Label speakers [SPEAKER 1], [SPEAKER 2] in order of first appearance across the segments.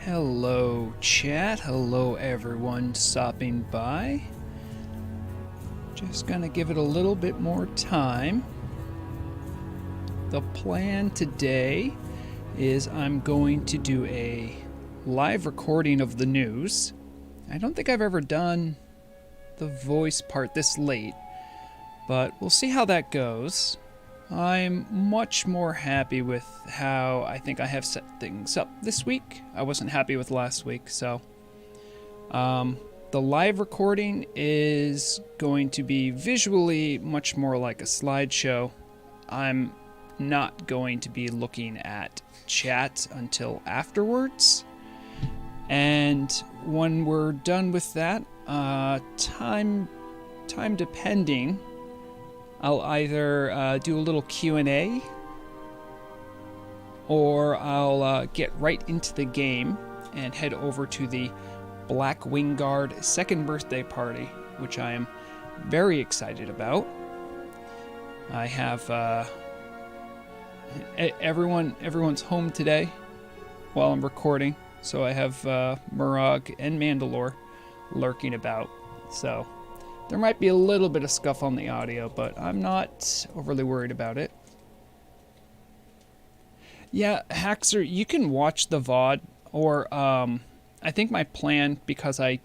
[SPEAKER 1] Hello chat, hello everyone stopping by. Just gonna give it a little bit more time. The plan today is I'm going to do a live recording of the news. I don't think I've ever done the voice part this late, but we'll see how that goes. I'm much more happy with how I think I have set things up this week. I wasn't happy with last week, so the live recording is going to be visually much more like a slideshow. I'm not going to be looking at chat until afterwards, and when we're done with that, time depending, I'll either do a little Q&A or I'll get right into the game and head over to the Black Wingguard second birthday party, which I am very excited about. I have everyone's home today while I'm recording, so I have Murag and Mandalore lurking about, so there might be a little bit of scuff on the audio, but I'm not overly worried about it. Yeah, Haxer, you can watch the VOD, or I think my plan, because I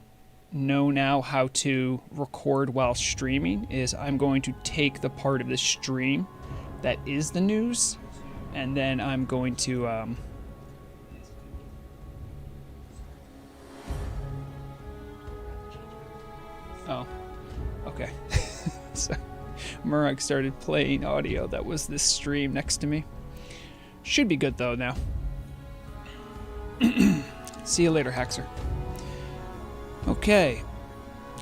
[SPEAKER 1] know now how to record while streaming, is I'm going to take the part of the stream that is the news, and then I'm going to oh. Okay, so Murag started playing audio that was this stream next to me. Should be good though now. See you later, Haxer. Okay,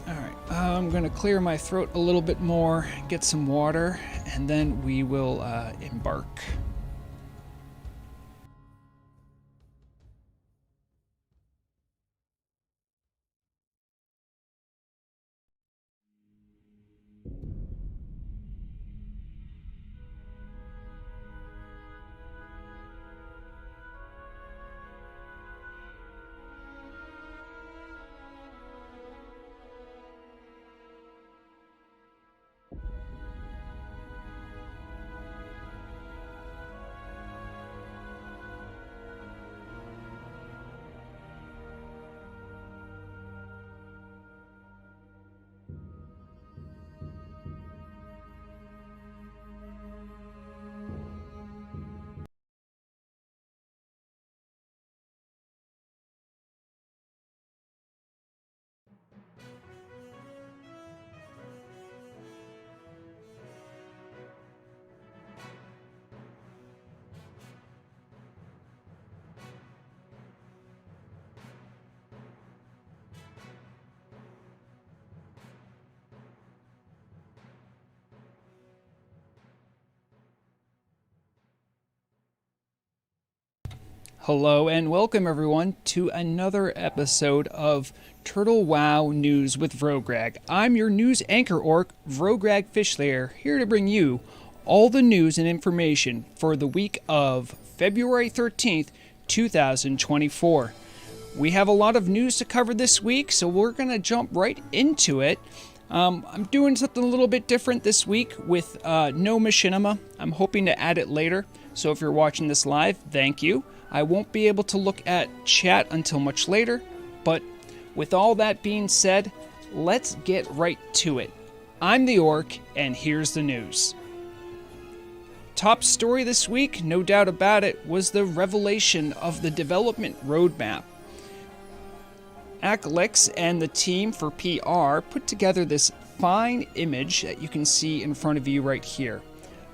[SPEAKER 1] alright, I'm gonna clear my throat a little bit more, get some water, and then we will embark. Hello and welcome everyone to another episode of Turtle WoW News with Vrograg. I'm your news anchor orc, Vrograg Fishlayer, here to bring you all the news and information for the week of February 13th, 2024. We have a lot of news to cover this week, so we're going to jump right into it. I'm doing something a little bit different this week with no machinima. I'm hoping to add it later, so if you're watching this live, thank you. I won't be able to look at chat until much later, but with all that being said, let's get right to it. I'm the Orc, and here's the news. Top story this week, no doubt about it, was the revelation of the development roadmap. Alex and the team for PR put together this fine image that you can see in front of you right here.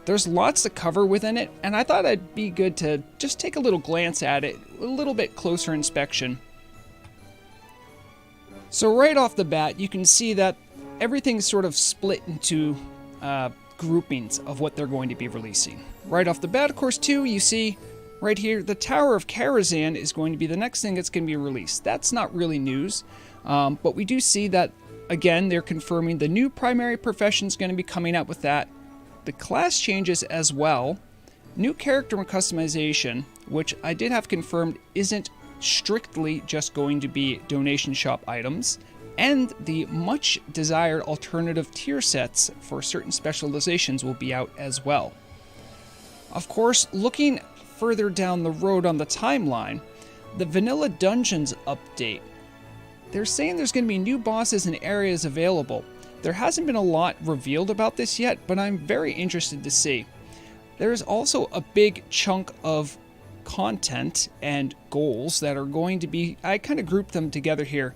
[SPEAKER 1] There's lots to cover within it, and I thought it'd be good to just take a little glance at it, a little bit closer inspection. So right off the bat, you can see that everything's sort of split into groupings of what they're going to be releasing. Right off the bat, of course, too, you see right here, the Tower of Karazhan is going to be the next thing that's going to be released. That's not really news, but we do see that, again, they're confirming the new primary profession is going to be coming out with that. The class changes as well. New character customization, which I did have confirmed isn't strictly just going to be donation shop items, and the much desired alternative tier sets for certain specializations will be out as well. Of course, looking further down the road on the timeline, the Vanilla Dungeons update. They're saying there's going to be new bosses and areas available. There hasn't been a lot revealed about this yet, but I'm very interested to see. There is also a big chunk of content and goals that are going to be, I kind of grouped them together here.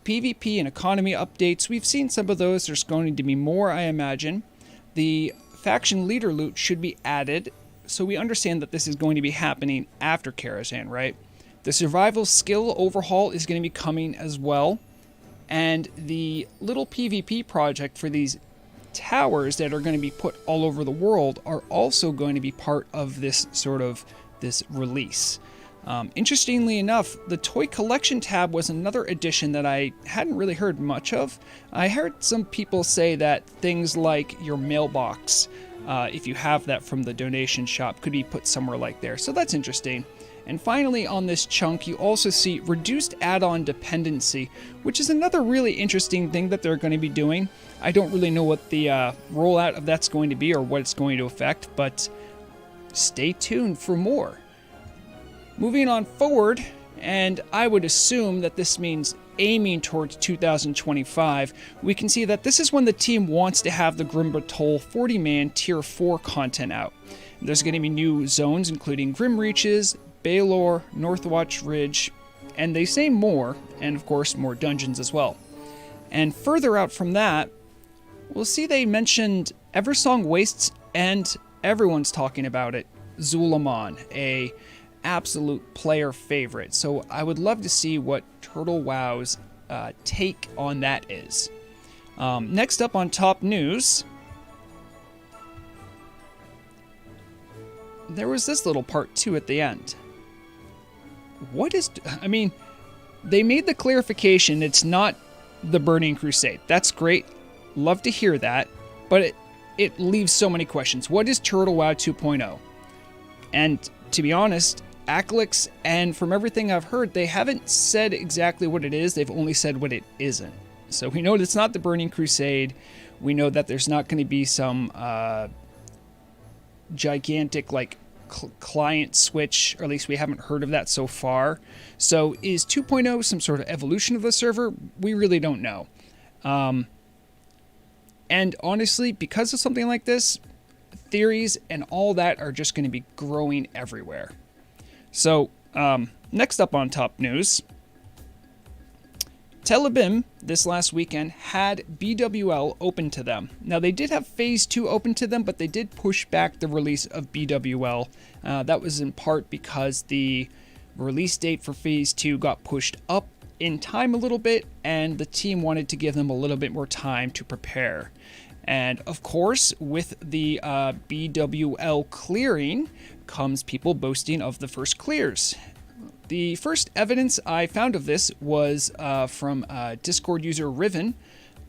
[SPEAKER 1] PvP and economy updates, we've seen some of those. There's going to be more, I imagine. The faction leader loot should be added, so we understand that this is going to be happening after Karazhan, right? The survival skill overhaul is going to be coming as well. And the little PvP project for these towers that are going to be put all over the world are also going to be part of this this release. Interestingly enough, the toy collection tab was another addition that I hadn't really heard much of. I heard some people say that things like your mailbox, if you have that from the donation shop, could be put somewhere like there. So that's interesting. And finally, on this chunk, you also see reduced add-on dependency, which is another really interesting thing that they're going to be doing. I don't really know what the rollout of that's going to be or what it's going to affect, but stay tuned for more. Moving on forward, and I would assume that this means aiming towards 2025, we can see that this is when the team wants to have the Grimbatol 40-man Tier 4 content out. There's going to be new zones, including Grim Reaches, Baylor, Northwatch Ridge, and they say more, and of course more dungeons as well. And further out from that, we'll see they mentioned Eversong Wastes, and everyone's talking about it, Zulaman, a absolute player favorite. So I would love to see what Turtle WoW's take on that is. Next up on top news, there was this little part too at the end. They made the clarification it's not the Burning Crusade. That's great. Love to hear that. But it leaves so many questions. What is Turtle WoW 2.0? And to be honest, Aclix, and from everything I've heard, they haven't said exactly what it is. They've only said what it isn't. So we know it's not the Burning Crusade. We know that there's not going to be some gigantic client switch, or at least we haven't heard of that so far. So is 2.0 some sort of evolution of the server? We really don't know. And honestly, because of something like this, theories and all that are just going to be growing everywhere. So, next up on top news, Telebim this last weekend had BWL open to them. Now, they did have Phase 2 open to them, but they did push back the release of BWL. That was in part because the release date for Phase 2 got pushed up in time a little bit, and the team wanted to give them a little bit more time to prepare. And of course, with the BWL clearing comes people boasting of the first clears. The first evidence I found of this was from Discord user Riven,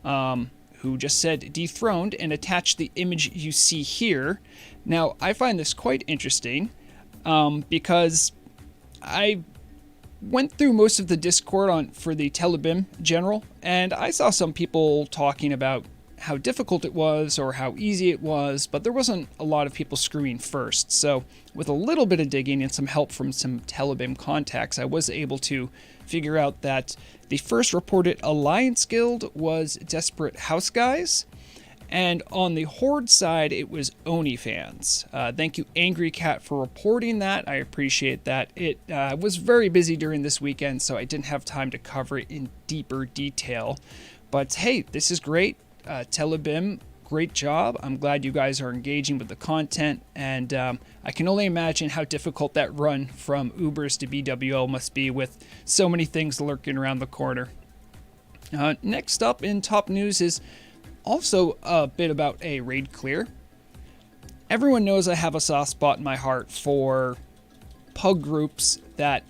[SPEAKER 1] who just said dethroned and attached the image you see here. Now, I find this quite interesting because I went through most of the Discord for the Telebim general, and I saw some people talking about how difficult it was or how easy it was, but there wasn't a lot of people screaming first. So with a little bit of digging and some help from some Telebim contacts, I was able to figure out that the first reported Alliance Guild was Desperate House Guys, and on the Horde side, it was Oni fans. Thank you, Angry Cat, for reporting that. I appreciate that. It was very busy during this weekend, so I didn't have time to cover it in deeper detail. But hey, this is great. Telebim, great job. I'm glad you guys are engaging with the content, and I can only imagine how difficult that run from Ubers to BWL must be with so many things lurking around the corner. Next up in top news is also a bit about a raid clear. Everyone knows I have a soft spot in my heart for pug groups that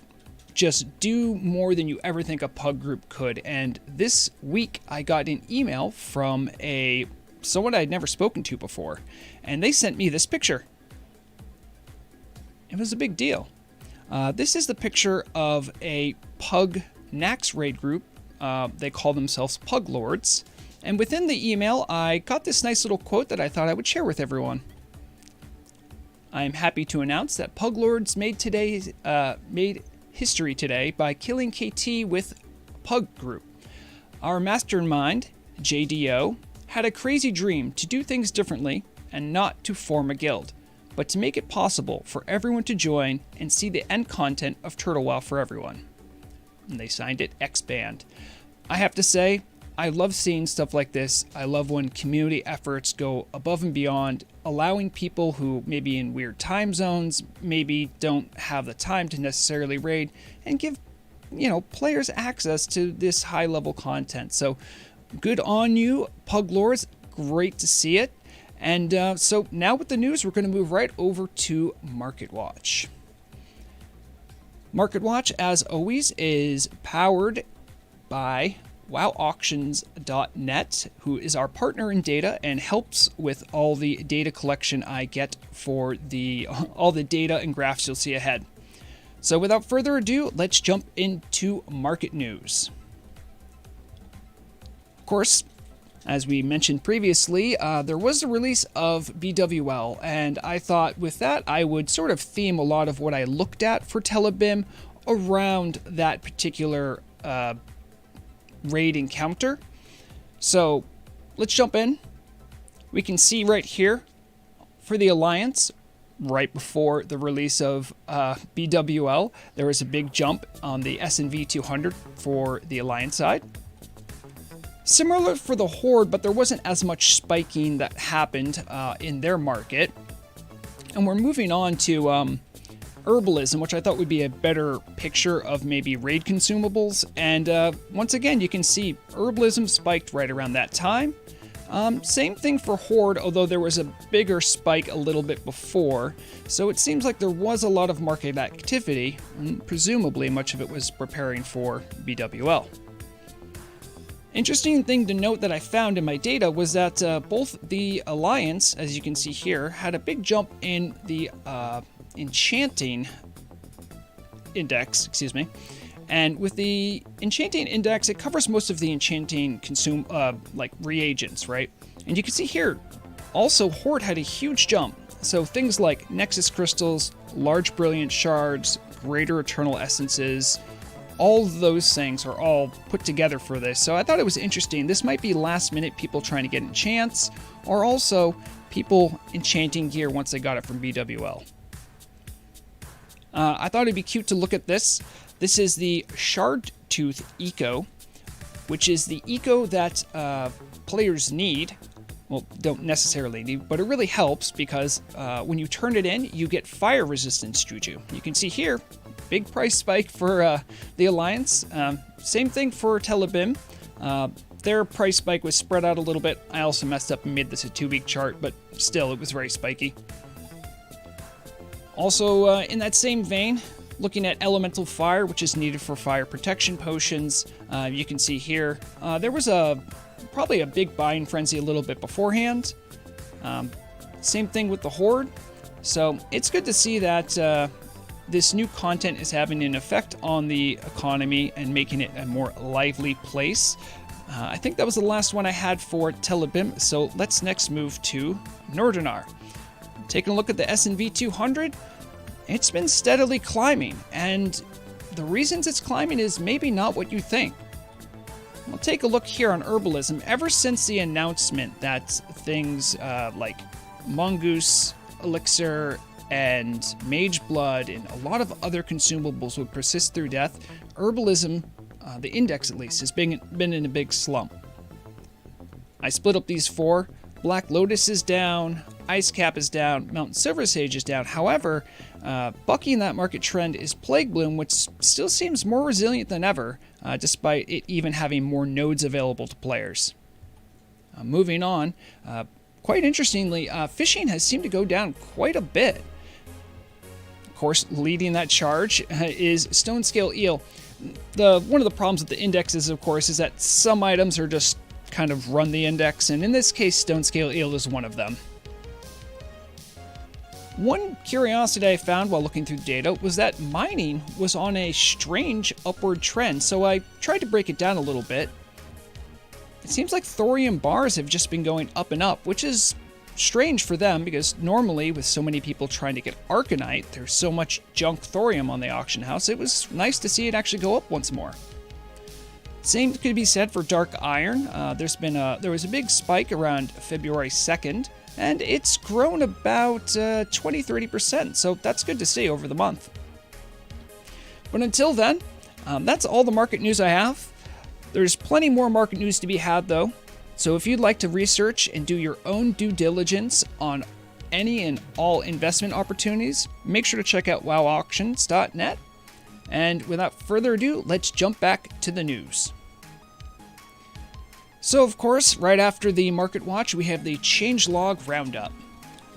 [SPEAKER 1] just do more than you ever think a pug group could. And this week I got an email from someone I'd never spoken to before, and they sent me this picture. It was a big deal. This is the picture of a Pug Nax raid group. They call themselves Pug Lords. And within the email, I got this nice little quote that I thought I would share with everyone. I am happy to announce that Pug Lords made history today by killing KT with Pug Group. Our mastermind, JDO, had a crazy dream to do things differently and not to form a guild, but to make it possible for everyone to join and see the end content of Turtle WoW for everyone. And they signed it X-Band. I have to say, I love seeing stuff like this. I love when community efforts go above and beyond, allowing people who may be in weird time zones, maybe don't have the time to necessarily raid, and give, players access to this high-level content. So, good on you, Pug Lords. Great to see it. And so now with the news, we're going to move right over to Market Watch. Market Watch, as always, is powered by WowAuctions.net, who is our partner in data and helps with all the data collection I get for all the data and graphs you'll see ahead. So without further ado, let's jump into market news. Of course, as we mentioned previously, there was the release of BWL, and I thought with that I would sort of theme a lot of what I looked at for Telebim around that particular raid encounter. So let's jump in. We can see right here for the Alliance, right before the release of BWL, there was a big jump on the S&V 200 for the Alliance side. Similar for the Horde, but there wasn't as much spiking that happened in their market. And we're moving on to Herbalism, which I thought would be a better picture of maybe raid consumables. And once again, you can see Herbalism spiked right around that time. Same thing for Horde, although there was a bigger spike a little bit before. So it seems like there was a lot of market activity, and presumably much of it was preparing for BWL. Interesting thing to note that I found in my data was that both the Alliance, as you can see here, had a big jump in the enchanting index, and with the enchanting index, it covers most of the enchanting like reagents, right? And you can see here, also Horde had a huge jump. So things like Nexus Crystals, Large Brilliant Shards, Greater Eternal Essences, all of those things are all put together for this. So I thought it was interesting. This might be last minute people trying to get enchants, or also people enchanting gear once they got it from BWL. I thought it'd be cute to look at this. This is the Shard Tooth Eco, which is the eco that players need. Well, don't necessarily need, but it really helps because when you turn it in, you get fire resistance juju. You can see here, big price spike for the Alliance. Same thing for Telebim. Their price spike was spread out a little bit. I also messed up and made this a 2-week chart, but still, it was very spiky. Also, in that same vein, looking at Elemental Fire, which is needed for fire protection potions, you can see here, there was probably a big buying frenzy a little bit beforehand. Same thing with the Horde. So it's good to see that this new content is having an effect on the economy and making it a more lively place. I think that was the last one I had for Telebim, so let's next move to Nordinar. Taking a look at the S&V 200, it's been steadily climbing, and the reasons it's climbing is maybe not what you think. We'll take a look here on Herbalism. Ever since the announcement that things like Mongoose, Elixir, and Mage Blood, and a lot of other consumables would persist through death, Herbalism, the index at least, has been in a big slump. I split up these four. Black Lotus is down, Ice Cap is down, Mountain Silver Sage is down. However, bucking that market trend is Plague Bloom, which still seems more resilient than ever, despite it even having more nodes available to players. Moving on, quite interestingly, fishing has seemed to go down quite a bit. Of course, leading that charge is Stone Scale Eel. One of the problems with the indexes, of course, is that some items are just kind of run the index, and in this case, Stone Scale Eel is one of them. One curiosity I found while looking through data was that mining was on a strange upward trend, so I tried to break it down a little bit. It seems like thorium bars have just been going up and up, which is strange for them because normally with so many people trying to get Arcanite, there's so much junk thorium on the auction house. It was nice to see it actually go up once more. Same could be said for dark iron. There was a big spike around February 2nd, and it's grown about 20-30%, so that's good to see over the month. But until then, that's all the market news I have. There's plenty more market news to be had though, so if you'd like to research and do your own due diligence on any and all investment opportunities, make sure to check out wowauctions.net. And without further ado, let's jump back to the news. So of course, right after the market watch, we have the changelog roundup.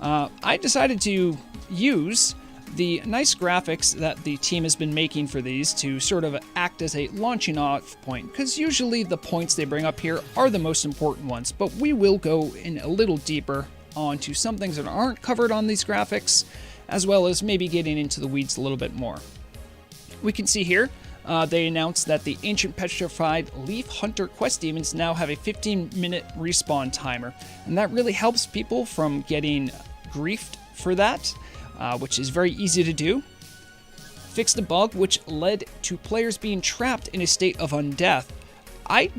[SPEAKER 1] I decided to use the nice graphics that the team has been making for these to sort of act as a launching off point, because usually the points they bring up here are the most important ones, but we will go in a little deeper onto some things that aren't covered on these graphics, as well as maybe getting into the weeds a little bit more. We can see here, they announced that the Ancient Petrified Leaf Hunter quest demons now have a 15-minute respawn timer, and that really helps people from getting griefed for that, which is very easy to do. Fixed a bug which led to players being trapped in a state of undeath. I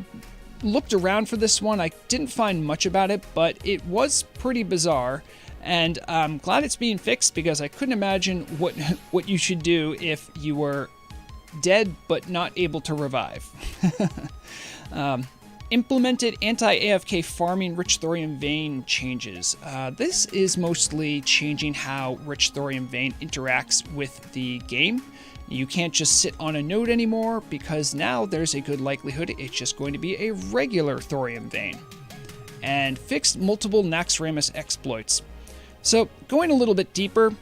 [SPEAKER 1] looked around for this one, I didn't find much about it, but it was pretty bizarre. And I'm glad it's being fixed because I couldn't imagine what you should do if you were dead but not able to revive. Implemented anti-AFK farming rich thorium vein changes. This is mostly changing how rich thorium vein interacts with the game. You can't just sit on a node anymore because now there's a good likelihood it's just going to be a regular thorium vein. And fixed multiple Naxxramas exploits. So, going a little bit deeper,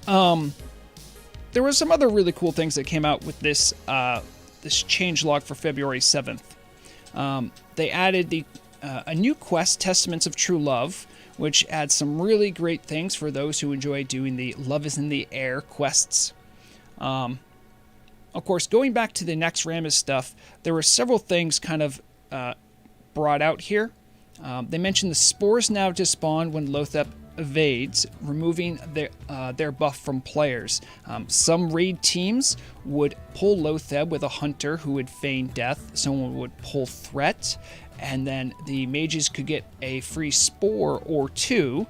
[SPEAKER 1] there were some other really cool things that came out with this changelog for February 7th. They added a new quest, Testaments of True Love, which adds some really great things for those who enjoy doing the Love is in the Air quests. Of course, going back to the Naxxramas stuff, there were several things kind of brought out here. They mentioned the spores now despawn when Lothep evades, removing their buff from players. Some raid teams would pull Lotheb with a hunter who would feign death, someone would pull threat, and then the mages could get a free spore or two,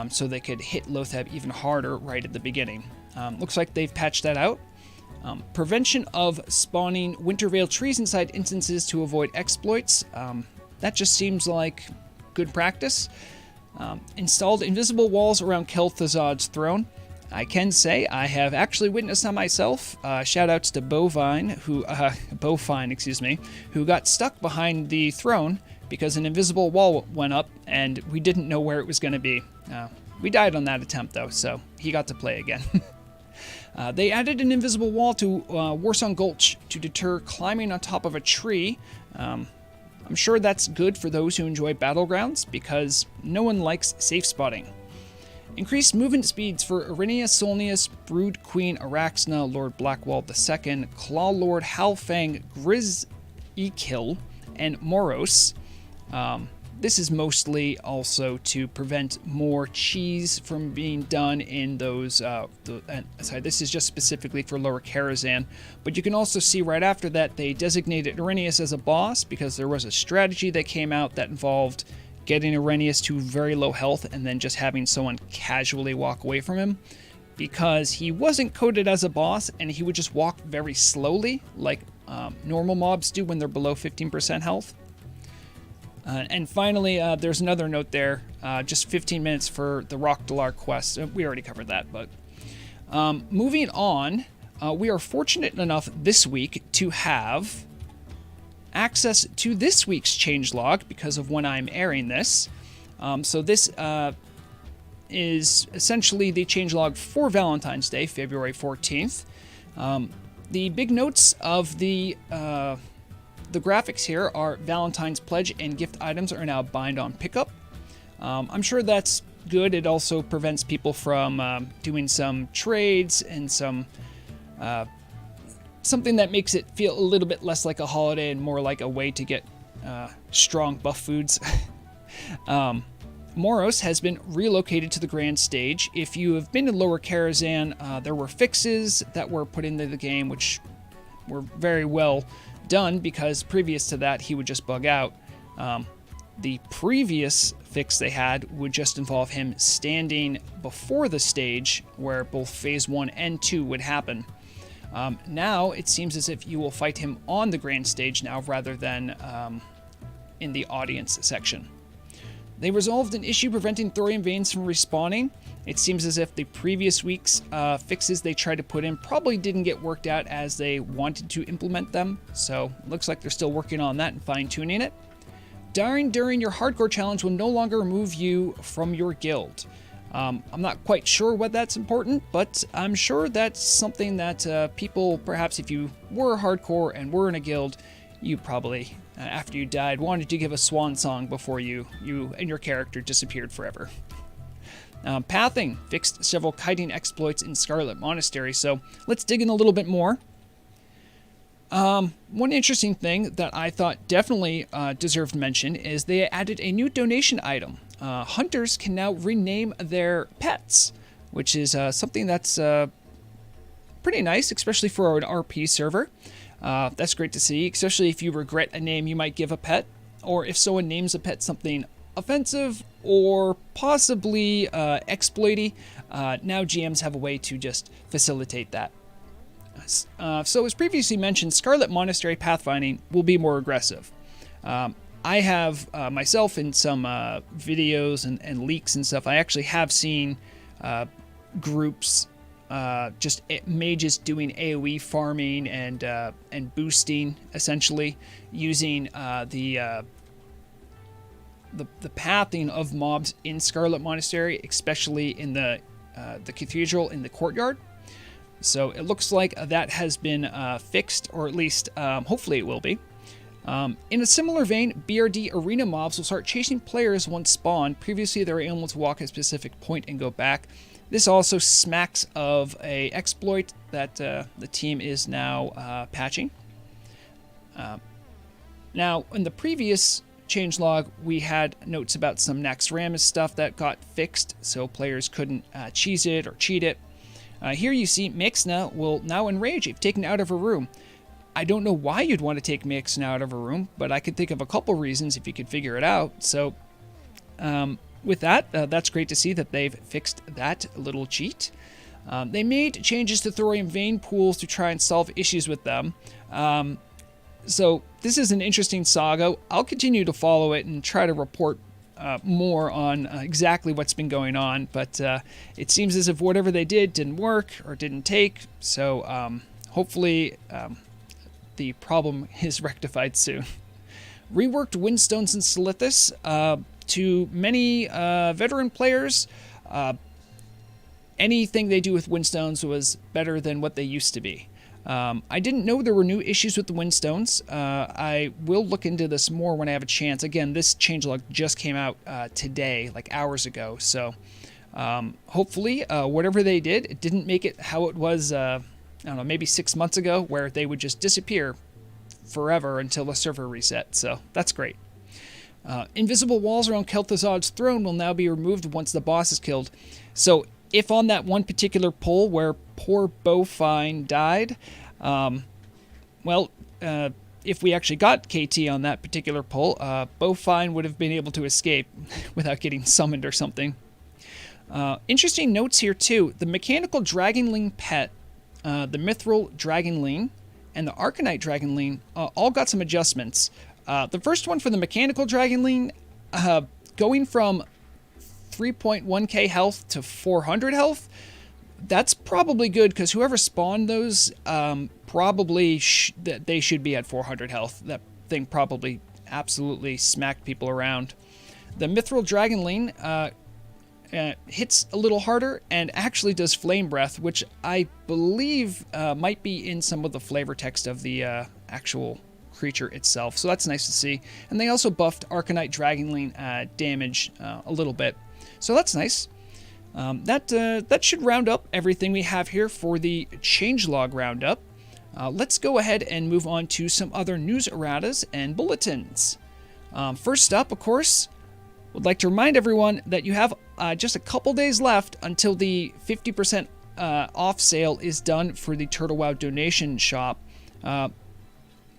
[SPEAKER 1] so they could hit Lotheb even harder right at the beginning. Looks like they've patched that out. Prevention of spawning Wintervale trees inside instances to avoid exploits. That just seems like good practice. Installed invisible walls around Kel'Thuzad's throne. I can say I have actually witnessed that myself. Shoutouts to Bovine, who got stuck behind the throne because an invisible wall went up and we didn't know where it was going to be. We died on that attempt though, so he got to play again. They added an invisible wall to Warsong Gulch to deter climbing on top of a tree. I'm sure that's good for those who enjoy battlegrounds, because no one likes safe spotting. Increased movement speeds for Irenia Solnius, Brood Queen Araxna, Lord Blackwall II, Claw Lord Halfang Grizikil, and Moros. This is mostly also to prevent more cheese from being done in those... this is just specifically for Lower Karazhan. But you can also see right after that they designated Irenius as a boss because there was a strategy that came out that involved getting Irenius to very low health and then just having someone casually walk away from him. Because he wasn't coded as a boss and he would just walk very slowly like normal mobs do when they're below 15% health. And finally, there's another note there, just 15 minutes for the Rock Dalar quest. We already covered that, but moving on, we are fortunate enough this week to have access to this week's changelog because of when I'm airing this. So this is essentially the changelog for Valentine's Day, February 14th. The big notes of the graphics here are Valentine's Pledge and gift items are now bind on pickup. I'm sure that's good. It also prevents people from doing some trades and some something that makes it feel a little bit less like a holiday and more like a way to get strong buff foods. Moros has been relocated to the grand stage. If you have been in Lower Karazhan, there were fixes that were put into the game which were very well done, because previous to that he would just bug out. The previous fix they had would just involve him standing before the stage where both phase 1 and 2 would happen. Now it seems as if you will fight him on the grand stage now rather than in the audience section. They resolved an issue preventing thorium veins from respawning. It seems as if the previous week's fixes they tried to put in probably didn't get worked out as they wanted to implement them, so it looks like they're still working on that and fine-tuning it. Dying during your hardcore challenge will no longer remove you from your guild. I'm not quite sure what that's important, but I'm sure that's something that people, perhaps if you were hardcore and were in a guild, you probably, after you died, wanted to give a swan song before you and your character disappeared forever. Pathing fixed several kiting exploits in Scarlet Monastery, so let's dig in a little bit more. One interesting thing that I thought definitely deserved mention is they added a new donation item. Hunters can now rename their pets, which is something that's pretty nice, especially for an RP server. That's great to see, especially if you regret a name you might give a pet, or if someone names a pet something offensive or possibly exploity. Now GMs have a way to just facilitate that. So as previously mentioned, Scarlet Monastery pathfinding will be more aggressive. I have myself in some videos and leaks and stuff, I actually have seen groups, just mages doing AoE farming and boosting, essentially using the pathing of mobs in Scarlet Monastery, especially in the cathedral in the courtyard. So it looks like that has been fixed, or at least hopefully it will be. In a similar vein, BRD arena mobs will start chasing players once spawned. Previously, they were able to walk a specific point and go back. This also smacks of a exploit that the team is now patching. Now, in the previous changelog, we had notes about some Naxxramas stuff that got fixed, so players couldn't cheese it or cheat it. Here you see Mixna will now enrage if taken out of a room. I don't know why you'd want to take Mixna out of a room, but I could think of a couple reasons if you could figure it out. So with that, that's great to see that they've fixed that little cheat. They made changes to thorium vein pools to try and solve issues with them. So this is an interesting saga. I'll continue to follow it and try to report more on exactly what's been going on, but it seems as if whatever they did didn't work or didn't take, so hopefully the problem is rectified soon. Reworked Windstones and Silithus. To many veteran players, anything they do with Windstones was better than what they used to be. I didn't know there were new issues with the Windstones. I will look into this more when I have a chance. Again, this changelog just came out today, like hours ago. So hopefully, whatever they did, it didn't make it how it was, I don't know, maybe 6 months ago, where they would just disappear forever until the server reset. So that's great. Invisible walls around Kel'Thuzad's throne will now be removed once the boss is killed. So if on that one particular pull where poor Bowfine died, if we actually got KT on that particular pull, Bowfine would have been able to escape without getting summoned or something. Interesting notes here too. The Mechanical Dragonling pet, the Mithril Dragonling, and the Arcanite Dragonling all got some adjustments. The first one for the Mechanical Dragonling, going from 3.1k health to 400 health, that's probably good, because whoever spawned those, probably they should be at 400 health. That thing probably absolutely smacked people around. The Mithril Dragonling hits a little harder and actually does Flame Breath, which I believe might be in some of the flavor text of the actual creature itself. So that's nice to see. And they also buffed Arcanite Dragonling damage a little bit. So that's nice. That should round up everything we have here for the changelog roundup. Let's go ahead and move on to some other news erratas and bulletins. First up, of course, would like to remind everyone that you have just a couple days left until the 50% off sale is done for the Turtle WoW donation shop.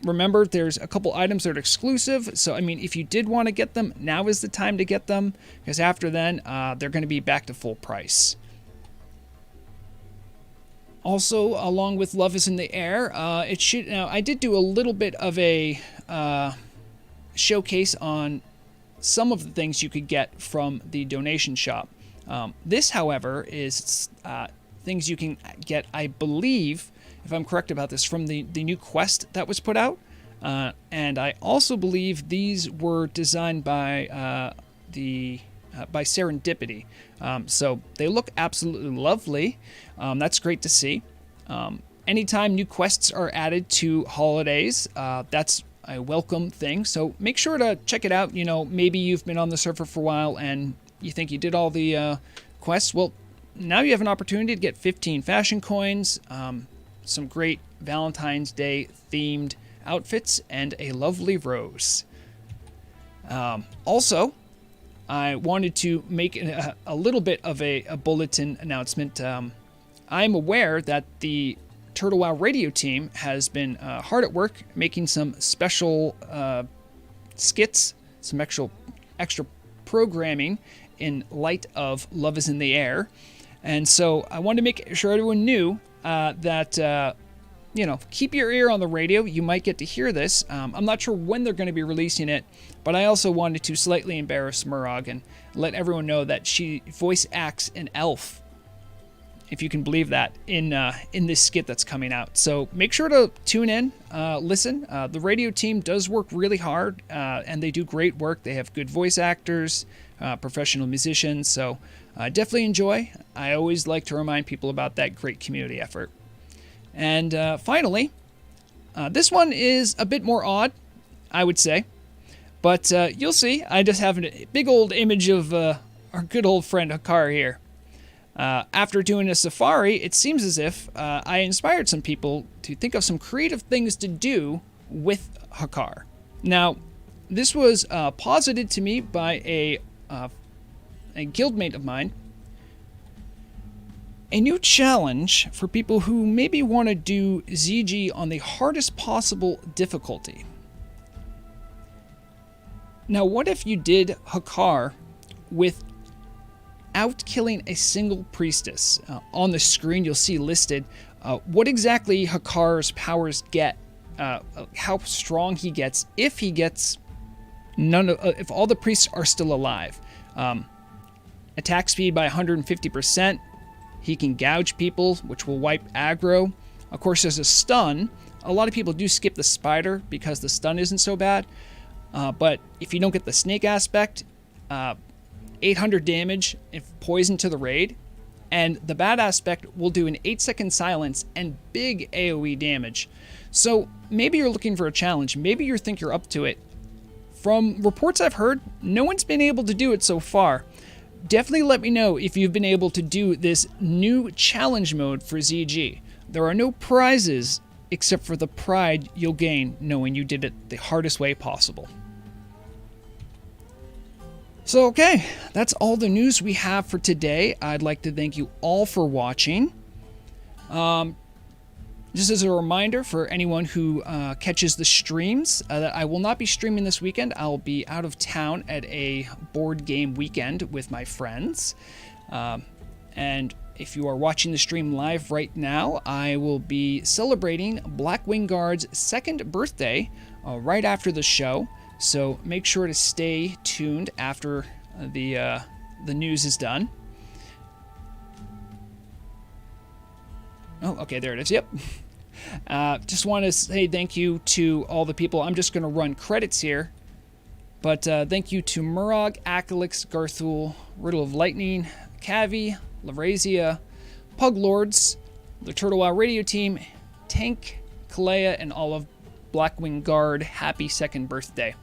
[SPEAKER 1] Remember, there's a couple items that are exclusive, so I mean, if you did want to get them, now is the time to get them, because after then, they're going to be back to full price. Also, along with Love is in the Air, I did do a little bit of a showcase on some of the things you could get from the donation shop. This, however, is things you can get, I believe, if I'm correct about this, from the new quest that was put out. And I also believe these were designed by by Serendipity. So they look absolutely lovely. That's great to see. Anytime new quests are added to holidays, that's a welcome thing. So make sure to check it out. You know, maybe you've been on the server for a while and you think you did all the quests. Well, now you have an opportunity to get 15 fashion coins, some great Valentine's Day themed outfits, and a lovely rose. Also, I wanted to make a little bit of a bulletin announcement. I'm aware that the Turtle WoW radio team has been hard at work making some special skits, some extra programming in light of Love is in the Air. And so I wanted to make sure everyone knew that, keep your ear on the radio. You might get to hear this. I'm not sure when they're going to be releasing it, but I also wanted to slightly embarrass Murag and let everyone know that she voice acts an elf, if you can believe that, in this skit that's coming out. So make sure to tune in, listen. The radio team does work really hard, and they do great work. They have good voice actors, professional musicians, so definitely enjoy. I always like to remind people about that great community effort. And finally, this one is a bit more odd, I would say, but you'll see. I just have a big old image of our good old friend Hakar here. After doing a safari, it seems as if I inspired some people to think of some creative things to do with Hakar. Now, this was posited to me by a guildmate of mine. A new challenge for people who maybe want to do ZG on the hardest possible difficulty. Now, what if you did Hakar without killing a single priestess? On the screen, you'll see listed what exactly Hakar's powers get, how strong he gets, if he gets if all the priests are still alive. Attack speed by 150%. He can gouge people, which will wipe aggro. Of course, there's a stun. A lot of people do skip the spider because the stun isn't so bad. But if you don't get the snake aspect, 800 damage if poison to the raid. And the bad aspect will do an 8-second silence and big AoE damage. So maybe you're looking for a challenge. Maybe you think you're up to it. From reports I've heard, no one's been able to do it so far. Definitely let me know if you've been able to do this new challenge mode for ZG. There are no prizes except for the pride you'll gain knowing you did it the hardest way possible. So okay, that's all the news we have for today. I'd like to thank you all for watching. Just as a reminder for anyone who catches the streams, that I will not be streaming this weekend. I'll be out of town at a board game weekend with my friends. And if you are watching the stream live right now, I will be celebrating Blackwing Guard's 2nd birthday right after the show. So make sure to stay tuned after the news is done. Oh, okay, there it is. Yep. Just want to say thank you to all the people. I'm just going to run credits here. But thank you to Murag, Akalix, Garthul, Riddle of Lightning, Cavi, Lavrazia, Puglords, the Turtle WoW radio team, Tank, Kalea, and all of Blackwing Guard happy 2nd birthday.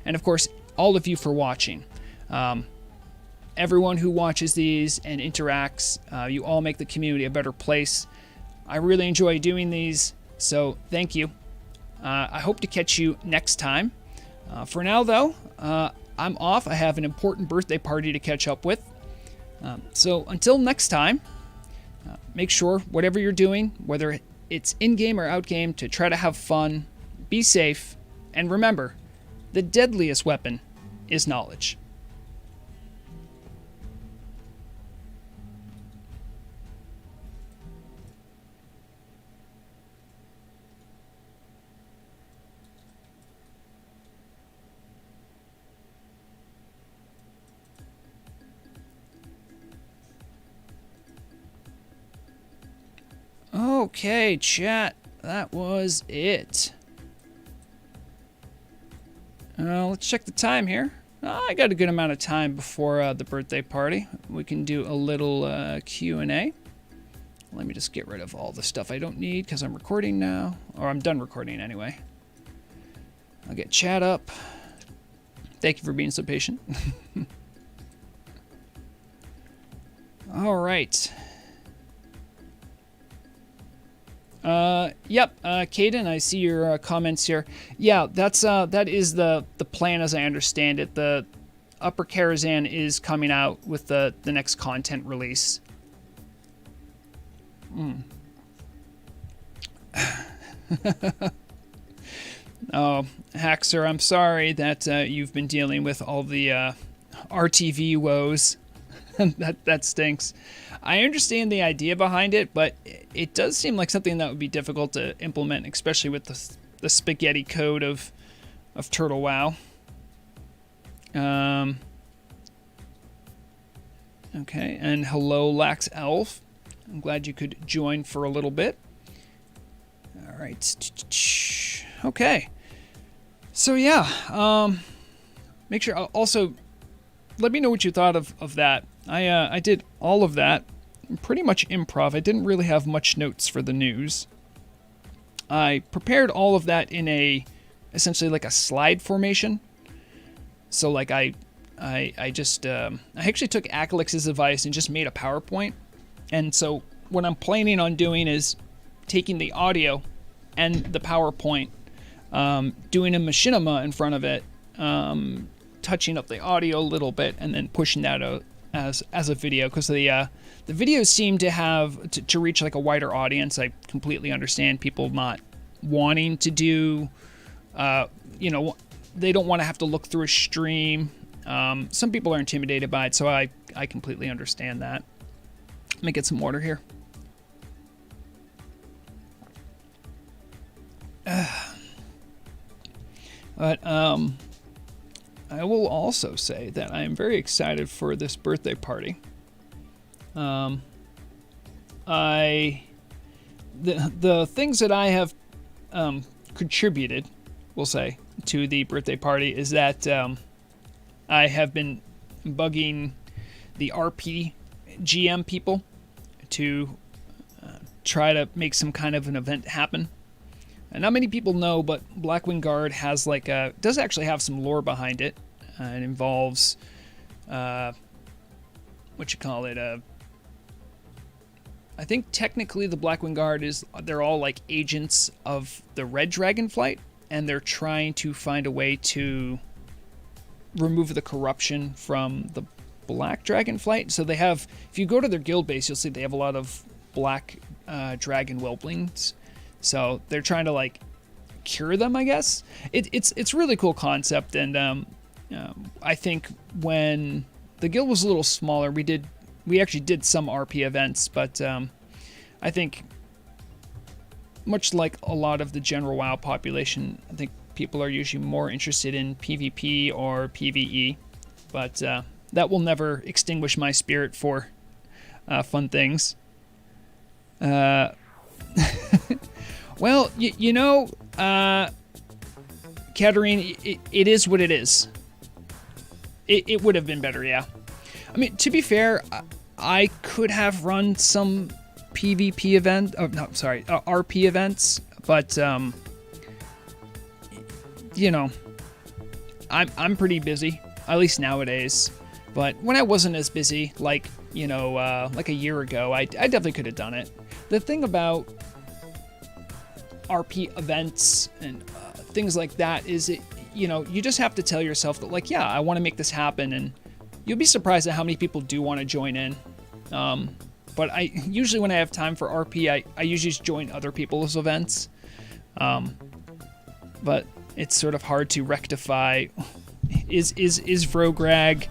[SPEAKER 1] And of course, all of you for watching. Everyone who watches these and interacts, you all make the community a better place. I really enjoy doing these, so thank you. I hope to catch you next time. For now, though, I'm off. I have an important birthday party to catch up with. So until next time, make sure whatever you're doing, whether it's in-game or out-game, to try to have fun, be safe, and remember, the deadliest weapon is knowledge. Okay, chat, that was it. Let's check the time here. I got a good amount of time before the birthday party. We can do a little Q&A. Let me just get rid of all the stuff I don't need because I'm recording now. Or I'm done recording anyway. I'll get chat up. Thank you for being so patient. All right. Yep, Caden, I see your comments here. Yeah, that is the plan as I understand it. The Upper Karazhan is coming out with the next content release. Oh, Haxer, I'm sorry that you've been dealing with all the RTV woes. that stinks. I understand the idea behind it, but it does seem like something that would be difficult to implement, especially with the spaghetti code of Turtle WoW. Okay, and hello, Lax Elf. I'm glad you could join for a little bit. All right. Okay. So yeah, make sure also let me know what you thought of that. I did all of that pretty much improv. I didn't really have much notes for the news. I prepared all of that in essentially like a slide formation. So like I actually took Akalix's advice and just made a PowerPoint. And so what I'm planning on doing is taking the audio and the PowerPoint, doing a machinima in front of it, touching up the audio a little bit, and then pushing that out as a video, because the videos seem to have to reach like a wider audience. I completely understand people not wanting to do, they don't want to have to look through a stream. Some people are intimidated by it, so I completely understand that. Let me get some water here. But I will also say that I am very excited for this birthday party. The things that I have contributed, we'll say, to the birthday party is that I have been bugging the RP GM people to try to make some kind of an event happen. And not many people know, but Blackwing Guard has does actually have some lore behind it. It involves, I think technically the Blackwing Guard they're all like agents of the Red Dragonflight, and they're trying to find a way to remove the corruption from the Black Dragonflight. So they have, if you go to their guild base, you'll see they have a lot of Black Dragon Whelplings. So they're trying to like cure them, I guess. It's really cool concept, and I think when the guild was a little smaller, we actually did some RP events, but I think much like a lot of the general WoW population, I think people are usually more interested in PvP or PvE, but that will never extinguish my spirit for fun things. Well, Katarine, it is what it is. It would have been better, yeah. I mean, to be fair, I could have run some PvP event. Oh, no, sorry, RP events, but you know, I'm pretty busy, at least nowadays. But when I wasn't as busy, like, you know, like a year ago, I definitely could have done it. The thing about RP events and things like that is, you know, you just have to tell yourself that, like, yeah, I want to make this happen, and you'll be surprised at how many people do want to join in. But I usually, when I have time for RP, I usually just join other people's events. But it's sort of hard to rectify. Is Vrograg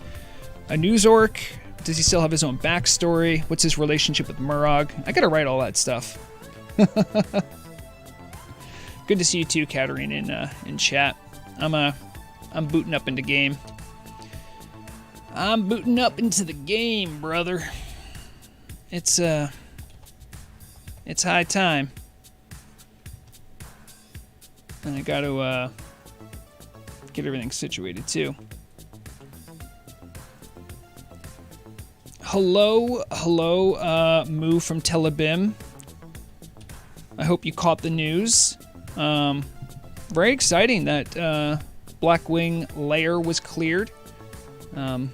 [SPEAKER 1] a news orc? Does he still have his own backstory? What's his relationship with Murog? I gotta write all that stuff. Good to see you too, Katarina, in chat. I'm booting up into game. I'm booting up into the game, brother. It's high time. And I gotta get everything situated too. Hello, Moo from Tel Aviv. I hope you caught the news. Very exciting that Blackwing layer was cleared. I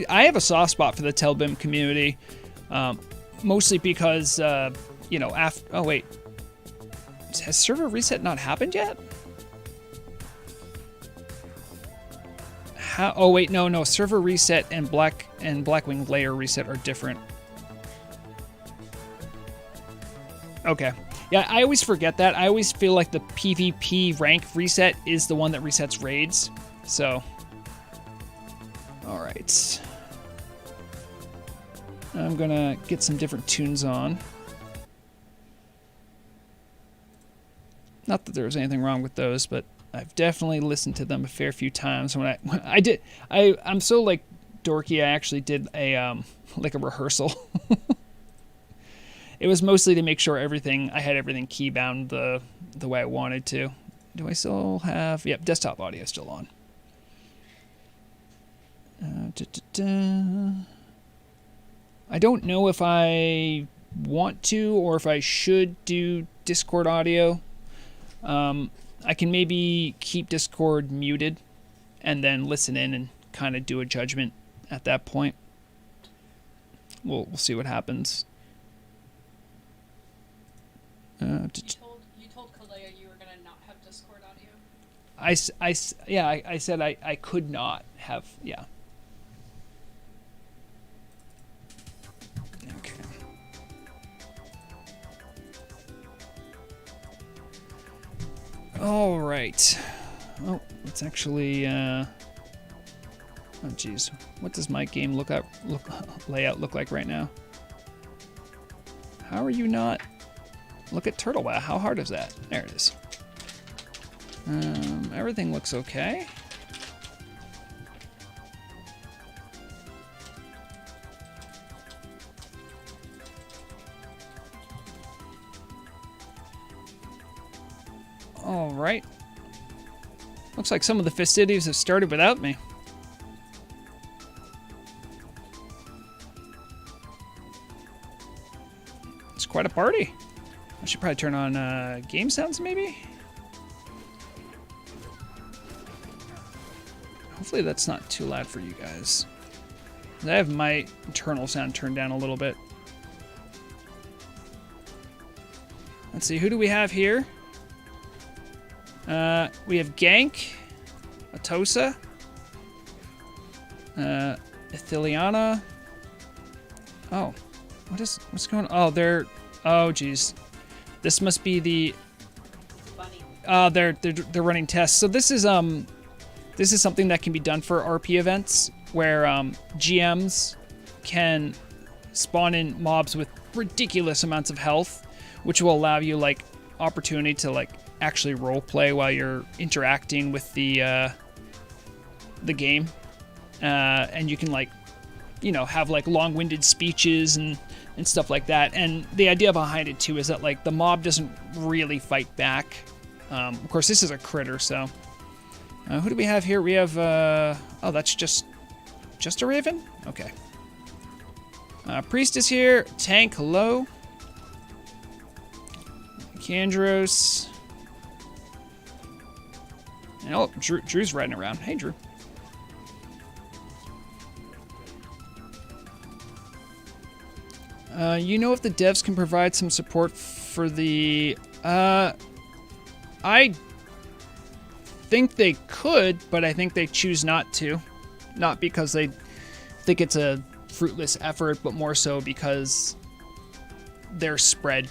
[SPEAKER 1] have a soft spot for the Tel Aviv community, mostly because you know, oh wait, has server reset not happened yet? How? Oh wait, no, server reset and Blackwing layer reset are different. Okay. Yeah, I always forget that. I always feel like the PvP rank reset is the one that resets raids. So, all right. I'm gonna get some different tunes on. Not that there was anything wrong with those, but I've definitely listened to them a fair few times. When I'm so like dorky. I actually did a like a rehearsal. It was mostly to make sure I had everything key bound the way I wanted to. Do I still have? Yep, desktop audio still on. I don't know if I want to or if I should do Discord audio. I can maybe keep Discord muted and then listen in and kind of do a judgment at that point. We'll see what happens.
[SPEAKER 2] You told Kalea you were gonna not have Discord audio.
[SPEAKER 1] I said I could not have. Yeah. Okay. All right. Oh, it's actually. Oh, geez. What does my game layout look like right now? How are you not? Look at Turtle Wow. How hard is that? There it is. Everything looks okay. All right. Looks like some of the festivities have started without me. It's quite a party. I should probably turn on game sounds, maybe? Hopefully that's not too loud for you guys. I have my internal sound turned down a little bit. Let's see, who do we have here? We have Gank, Atosa, Ithiliana. Oh, what's going on? Oh, oh, geez. This must be the. They're running tests. So this is something that can be done for RP events where GMs can spawn in mobs with ridiculous amounts of health, which will allow you like opportunity to like actually role play while you're interacting with the game, and you can like, you know, have like long-winded speeches and stuff like that. And the idea behind it too is that like the mob doesn't really fight back. Of course, this is a critter, so who do we have here? We have oh, that's just a raven. Okay. Priest is here. Tank, hello. Kandros. Oh, Drew's riding around. Hey, Drew. You know if the devs can provide some support for the... I think they could, but I think they choose not to. Not because they think it's a fruitless effort, but more so because they're spread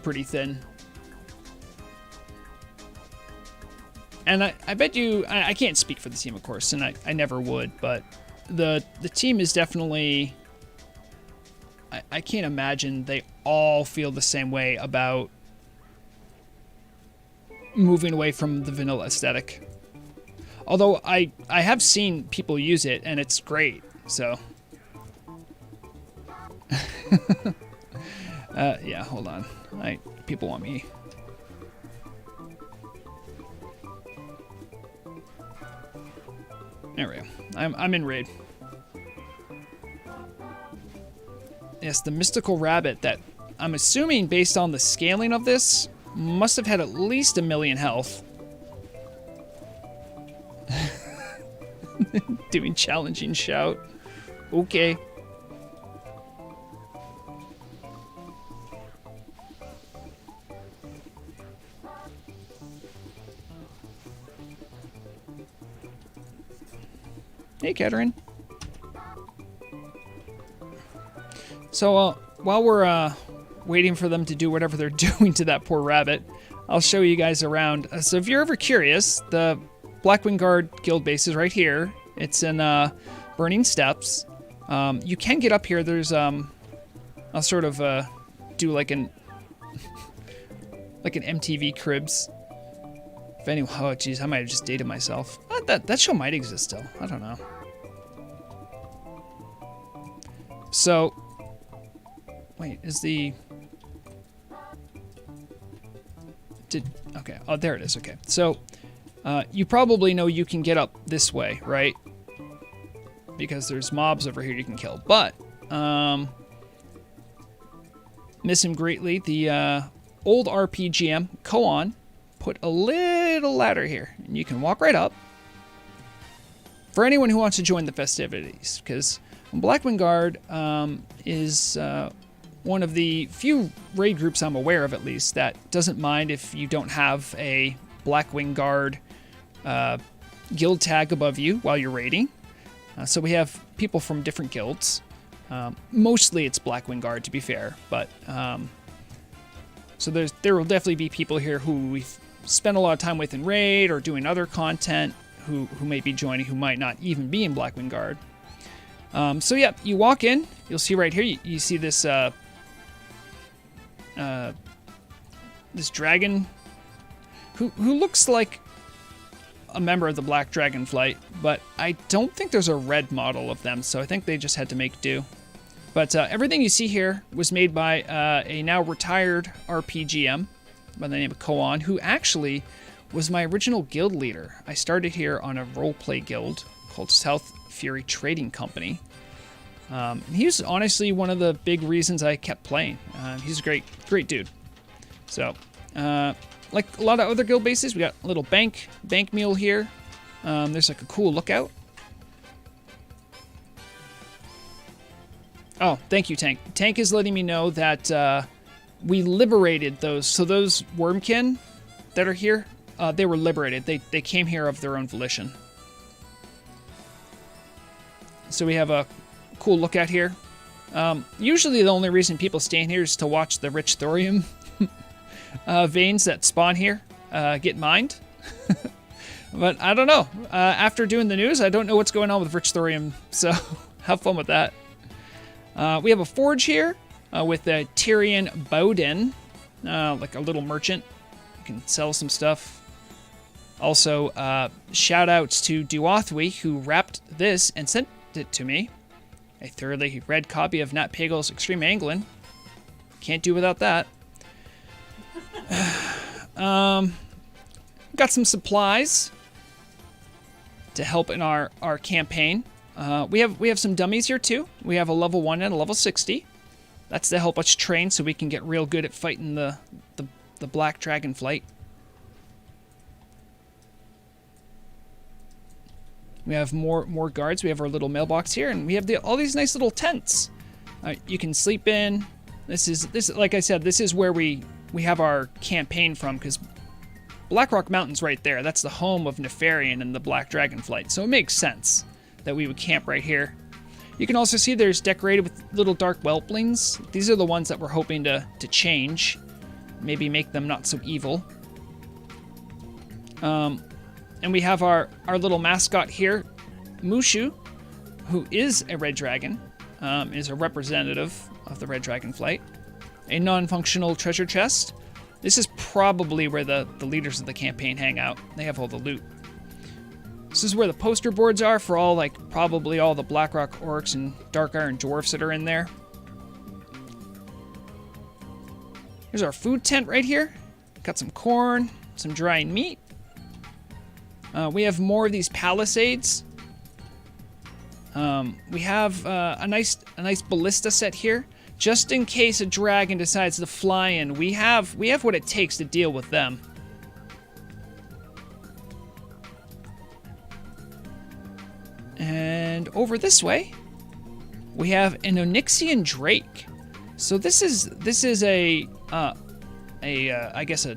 [SPEAKER 1] pretty thin. And I bet you... I can't speak for the team, of course, and I never would, but the team is definitely... I can't imagine they all feel the same way about moving away from the vanilla aesthetic. Although I have seen people use it, and it's great, so... yeah, hold on. People want me. There we go. I'm in raid. Yes, the mystical rabbit that I'm assuming based on the scaling of this must have had at least 1 million health. Doing challenging shout. Okay. Hey, Kettering. So, while we're waiting for them to do whatever they're doing to that poor rabbit, I'll show you guys around. So if you're ever curious, the Blackwing Guard guild base is right here. It's in Burning Steps. You can get up here. There's I'll sort of do like an MTV Cribs. If anyone, oh geez, I might have just dated myself. That show might exist still. I don't know. So, wait, is the... Okay, oh, there it is, okay. So, you probably know you can get up this way, right? Because there's mobs over here you can kill. But, miss him greatly, the old RPGM, Koan, put a little ladder here. And you can walk right up. For anyone who wants to join the festivities, because Blackwing Guard is one of the few raid groups I'm aware of, at least, that doesn't mind if you don't have a Blackwing Guard guild tag above you while you're raiding. So we have people from different guilds. Mostly it's Blackwing Guard, to be fair, but so there will definitely be people here who we've spent a lot of time with in raid or doing other content who may be joining who might not even be in Blackwing Guard. So yeah, you walk in, you'll see right here, you see this this dragon who looks like a member of the Black Dragon Flight, but I don't think there's a red model of them, so I think they just had to make do. But everything you see here was made by a now retired RPGM by the name of Koan, who actually was my original guild leader. I started here on a roleplay guild called South Fury Trading Company. And he was honestly one of the big reasons I kept playing. He's a great dude. So, like a lot of other guild bases, we got a little bank mule here. There's like a cool lookout. Oh, thank you, Tank. Tank is letting me know that we liberated those. So those wormkin that are here, they were liberated. They came here of their own volition. So we have a cool lookout here. Usually the only reason people stay in here is to watch the rich thorium veins that spawn here get mined. But I don't know. After doing the news, I don't know what's going on with rich thorium, so have fun with that. We have a forge here with a Tyrian Bowden, like a little merchant. You can sell some stuff. Also, shout outs to Duothwy, who wrapped this and sent it to me. A thoroughly read copy of Nat Pagel's Extreme Anglin'. Can't do without that. Got some supplies to help in our campaign. We have some dummies here too. We have a level 1 and a level 60. That's to help us train so we can get real good at fighting the Black Dragon Flight. We have more guards. We have our little mailbox here, and we have all these nice little tents. You can sleep in. This like I said, this is where we have our campaign from, because Blackrock Mountain's right there. That's the home of Nefarian and the Black Dragon Flight, so it makes sense that we would camp right here. You can also see there's decorated with little dark whelplings. These are the ones that we're hoping to change. Maybe make them not so evil. And we have our little mascot here, Mushu, who is a red dragon, is a representative of the Red Dragon Flight. A non-functional treasure chest. This is probably where the leaders of the campaign hang out. They have all the loot. This is where the poster boards are for all, probably all the Blackrock Orcs and Dark Iron Dwarfs that are in there. Here's our food tent right here. Got some corn, some dried meat. We have more of these palisades. We have a nice ballista set here, just in case a dragon decides to fly in. We have what it takes to deal with them. And over this way, we have an Onyxian drake. So this is I guess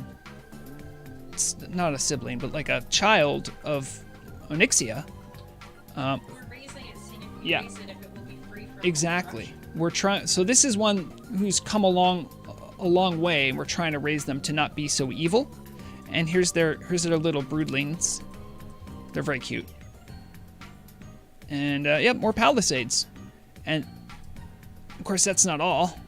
[SPEAKER 1] it's not a sibling, but like a child of Onyxia.
[SPEAKER 2] We're raising it, seeing if we
[SPEAKER 1] Yeah.
[SPEAKER 2] raise it, if it will be free from
[SPEAKER 1] Exactly. We're trying. So this is one who's come a long way, and we're trying to raise them to not be so evil. And here's their little broodlings. They're very cute. And yep, more palisades. And of course, that's not all.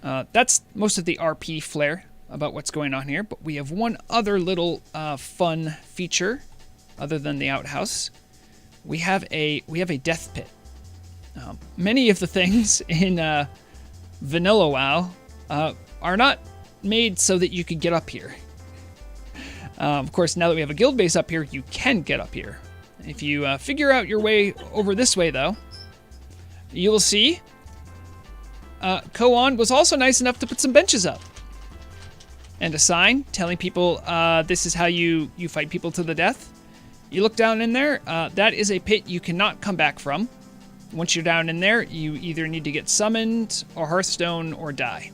[SPEAKER 1] That's most of the RP flair about what's going on here. But we have one other little fun feature, other than the outhouse. We have a death pit. Many of the things in vanilla WoW are not made so that you could get up here. Of course, now that we have a guild base up here, you can get up here. If you figure out your way over this way, though, you will see Koan was also nice enough to put some benches up. And a sign telling people this is how you fight people to the death. You look down in there, that is a pit you cannot come back from. Once you're down in there, you either need to get summoned or Hearthstone or die.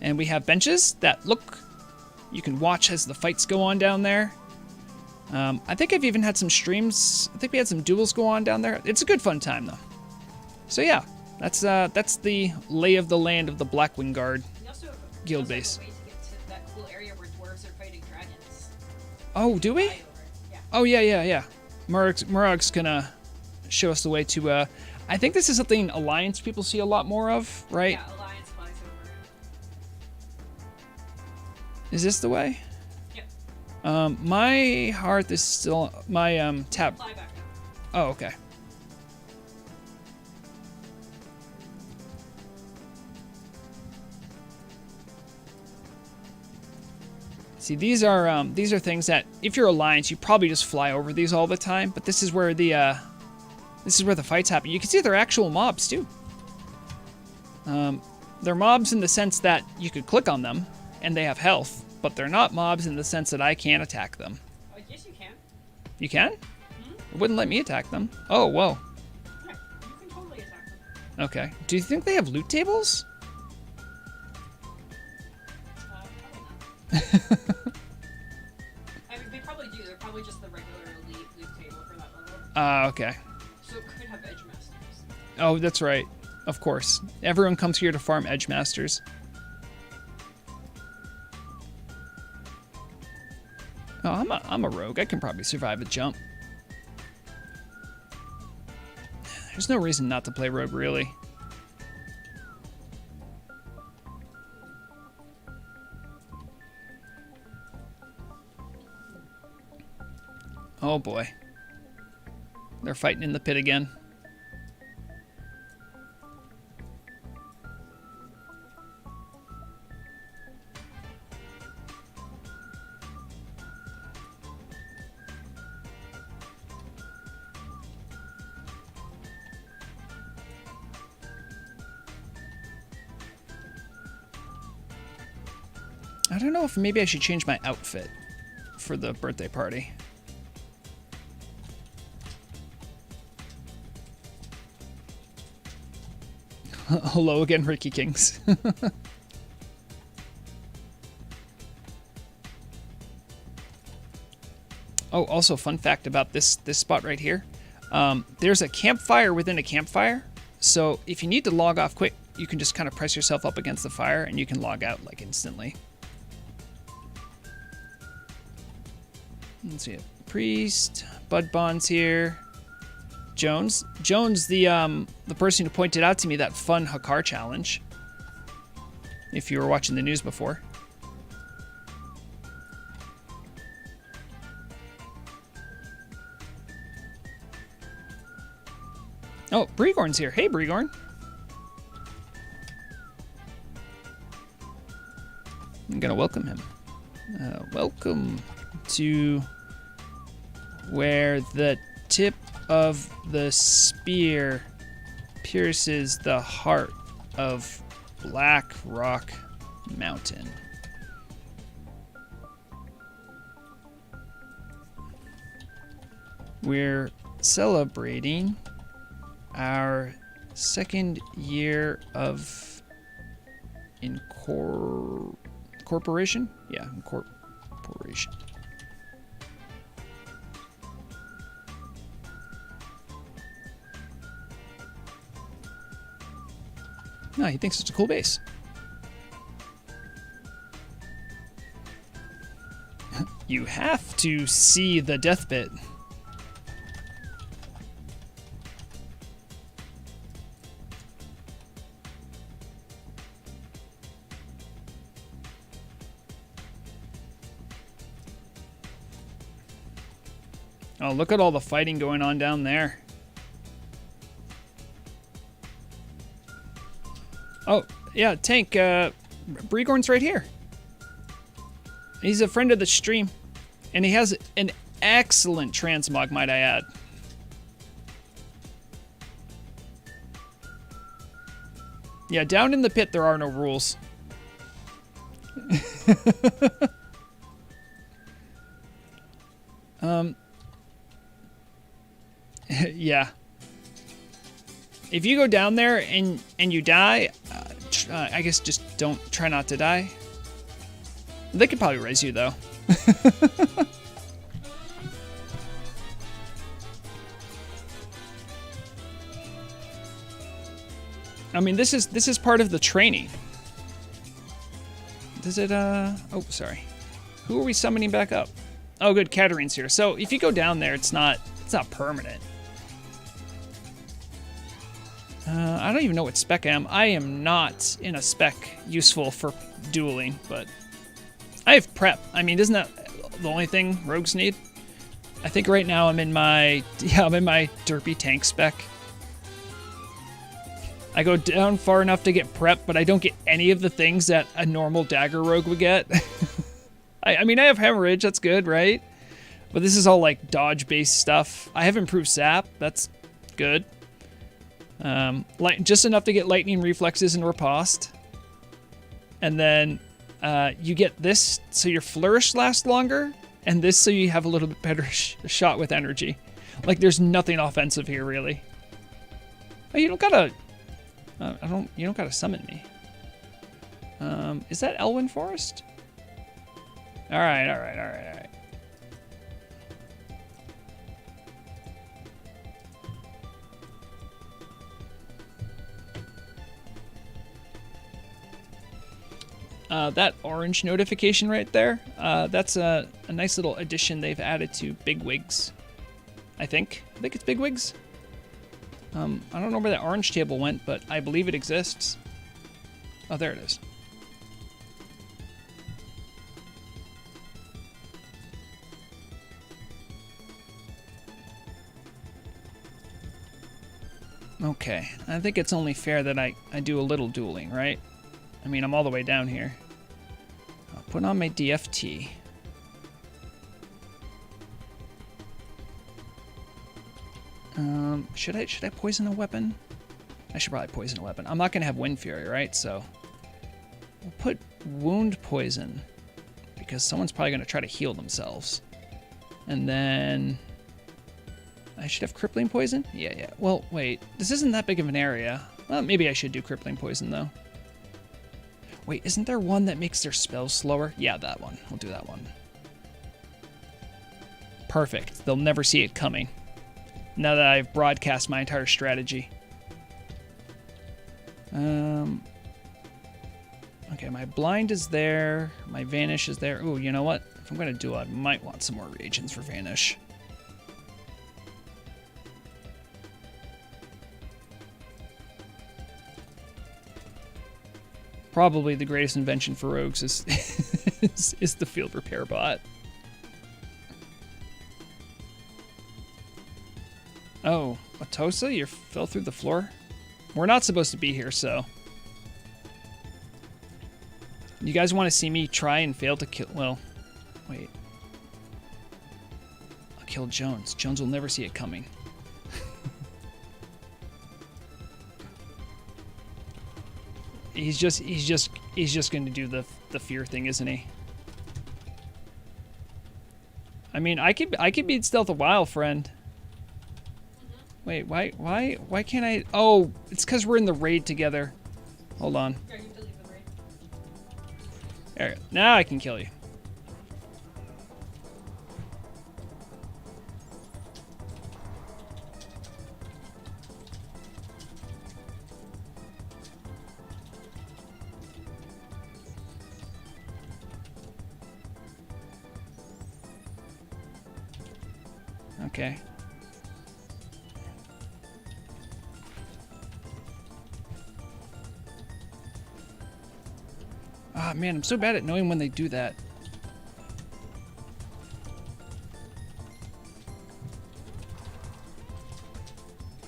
[SPEAKER 1] And we have benches that look, you can watch as the fights go on down there. I think I've even had some streams. I think we had some duels go on down there. It's a good fun time, though. So yeah, that's the lay of the land of the Blackwing Guard guild base.
[SPEAKER 2] We also have a way to get to that cool area where dwarves are fighting dragons.
[SPEAKER 1] Oh, do we?
[SPEAKER 2] Yeah.
[SPEAKER 1] Oh, yeah. Murug's gonna show us the way to, I think this is something Alliance people see a lot more of, right?
[SPEAKER 2] Yeah, Alliance flies over.
[SPEAKER 1] Is this the way?
[SPEAKER 2] Yep.
[SPEAKER 1] My hearth is still, my, tab.
[SPEAKER 2] Fly back up.
[SPEAKER 1] Oh, okay. See, these are things that if you're Alliance, you probably just fly over these all the time. But this is where the fights happen. You can see they're actual mobs too. They're mobs in the sense that you could click on them and they have health, but they're not mobs in the sense that I can't attack them.
[SPEAKER 2] Yes, you can.
[SPEAKER 1] You can?
[SPEAKER 2] Mm-hmm.
[SPEAKER 1] It wouldn't let me attack them. Oh, whoa.
[SPEAKER 2] Yeah, you can totally attack them.
[SPEAKER 1] Okay. Do you think they have loot tables?
[SPEAKER 2] Probably not. I mean, they probably do. They're probably just the regular elite loot table for that level.
[SPEAKER 1] Okay.
[SPEAKER 2] So it could have edge masters.
[SPEAKER 1] Oh, that's right. Of course. Everyone comes here to farm edge masters. Oh, I'm a rogue. I can probably survive a jump. There's no reason not to play rogue, really. Oh boy. They're fighting in the pit again. I don't know if maybe I should change my outfit for the birthday party. Hello again, Ricky Kings. Oh, also fun fact about this spot right here. There's a campfire within a campfire. So if you need to log off quick, you can just kind of press yourself up against the fire and you can log out like instantly. Let's see, priest, Bud Bond's here. Jones, the person who pointed out to me that fun Hakar challenge. If you were watching the news before. Oh, Bregorn's here. Hey, Bregorn. I'm gonna welcome him. Welcome to where the tip of the spear pierces the heart of Black Rock Mountain. We're celebrating our second year of incorporation? Yeah, incorporation. No, he thinks it's a cool base. You have to see the death bit. Oh, look at all the fighting going on down there. Oh, yeah, Tank, Bregorn's right here. He's a friend of the stream, and he has an excellent transmog, might I add. Yeah, down in the pit, there are no rules. Yeah. If you go down there and you die, I guess just try not to die. They could probably raise you though. I mean, this is part of the training. Does it? Oh, sorry. Who are we summoning back up? Oh, good. Katarine's here. So if you go down there, it's not permanent. I don't even know what spec I am. I am not in a spec useful for dueling, but I have prep. I mean, isn't that the only thing rogues need? I think right now I'm in my derpy tank spec. I go down far enough to get prep, but I don't get any of the things that a normal dagger rogue would get. I mean, I have hemorrhage. That's good, right? But this is all like dodge-based stuff. I have improved sap. That's good. Just enough to get lightning reflexes and riposte. And then you get this so your flourish lasts longer, and this so you have a little bit better shot with energy. Like there's nothing offensive here really. Oh, you don't gotta. You don't gotta summon me. Is that Elwyn Forest? All right. That orange notification right there, that's a nice little addition they've added to Bigwigs. I think it's Bigwigs. I don't know where that orange table went, but I believe it exists. Oh, there it is. Okay, I think it's only fair that I do a little dueling, right? I mean, I'm all the way down here. I'll put on my DFT. Should I poison a weapon? I should probably poison a weapon. I'm not gonna have Wind Fury, right? So we'll put Wound Poison because someone's probably gonna try to heal themselves. And then I should have Crippling Poison? Yeah. Well, wait. This isn't that big of an area. Well, maybe I should do crippling poison, though. Wait, isn't there one that makes their spells slower? Yeah, that one. We'll do that one. Perfect. They'll never see it coming. Now that I've broadcast my entire strategy. Okay, my blind is there. My vanish is there. Ooh, you know what? If I'm going to do it, I might want some more reagents for vanish. Probably the greatest invention for rogues is, is the field repair bot. Oh, Atosa, you fell through the floor? We're not supposed to be here, so... You guys want to see me try and fail to kill... Well, wait. I'll kill Jones. Jones will never see it coming. He's just going to do the fear thing, isn't he? I mean, I could beat stealth a while, friend. Wait, why can't I? Oh, it's because we're in the raid together. Hold on.
[SPEAKER 2] Yeah, you delete the raid.
[SPEAKER 1] There, now I can kill you. Okay. Ah, man, I'm so bad at knowing when they do that.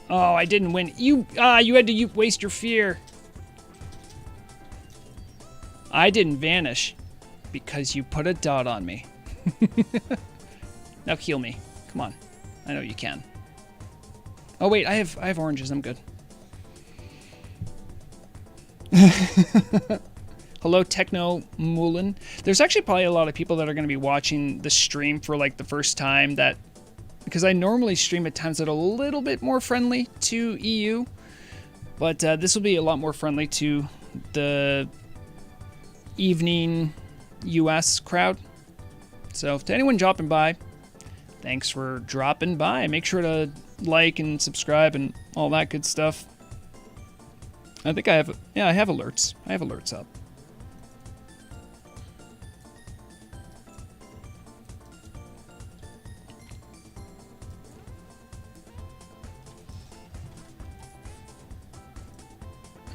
[SPEAKER 1] Oh, I didn't win. You had to waste your fear. I didn't vanish because you put a dot on me. Now heal me. Come on. I know you can. Oh wait, I have oranges. I'm good. Hello, Techno Moulin. There's actually probably a lot of people that are going to be watching the stream for like the first time, that because I normally stream at times that are a little bit more friendly to EU, but this will be a lot more friendly to the evening US crowd. So to anyone dropping by, thanks for dropping by. Make sure to like and subscribe and all that good stuff. I think I have, yeah, I have alerts. I have alerts up.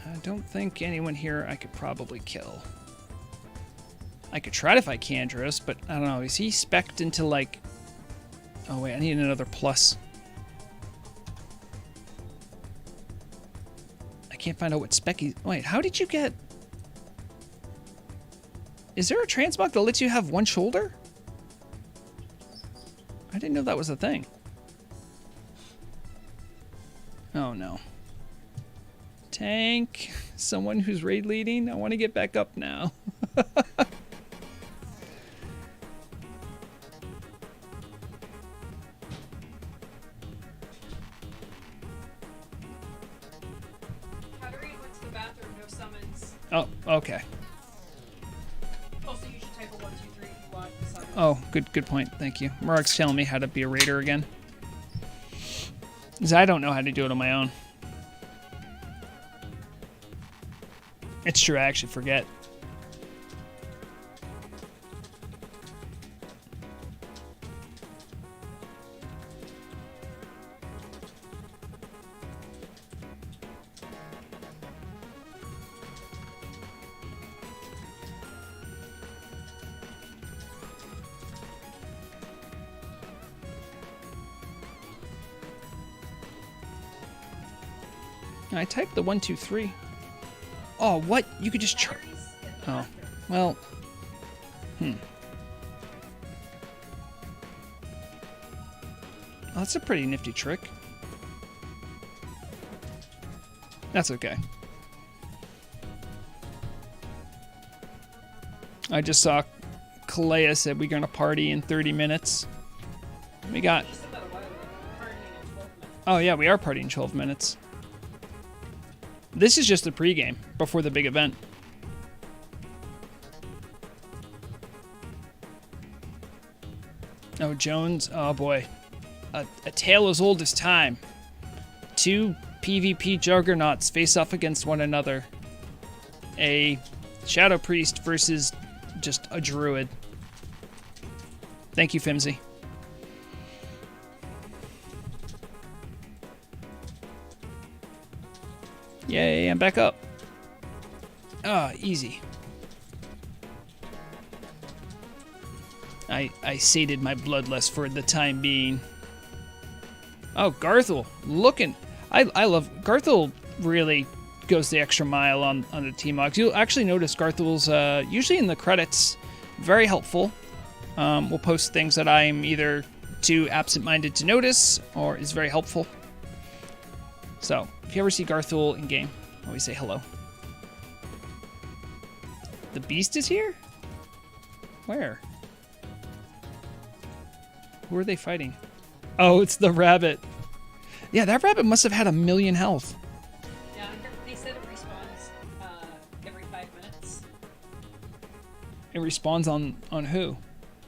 [SPEAKER 1] I don't think anyone here I could probably kill. I could try to fight Candros, but I don't know. Is he spec'd into like... Oh wait, I need another plus. I can't find out what spec he... Wait, how did you get... Is there a transmog that lets you have one shoulder? I didn't know that was a thing. Oh no. Tank. Someone who's raid leading. I want to get back up now. Oh, okay.
[SPEAKER 2] Also, you should type a 1, 2, 3 if you want the summons.
[SPEAKER 1] Oh, good point. Thank you. Mark's telling me how to be a raider again. Because I don't know how to do it on my own. It's true, I actually forget. I typed the 1, 2, 3. Oh, what? You could just try. Oh, well. Oh, that's a pretty nifty trick. That's okay. I just saw Kalea said we're gonna party in 30 minutes. We got... Oh yeah, we are partying 12 minutes. This is just the pregame before the big event. Oh, Jones. Oh, boy. A tale as old as time. 2 PvP juggernauts face off against one another. A Shadow Priest versus just a druid. Thank you, Fimsy. Yay, I'm back up. Ah, easy. I sated my bloodlust for the time being. Oh, Garthel, looking. I love Garthel. Really goes the extra mile on the team logs. You'll actually notice Garthel's usually in the credits. Very helpful. We'll post things that I'm either too absent-minded to notice or is very helpful. So if you ever see Garthel in game, always say hello. The beast is here? Where? Who are they fighting? Oh, it's the rabbit. Yeah, that rabbit must have had 1,000,000 health.
[SPEAKER 2] Yeah, they said it respawns every 5 minutes.
[SPEAKER 1] It respawns on who?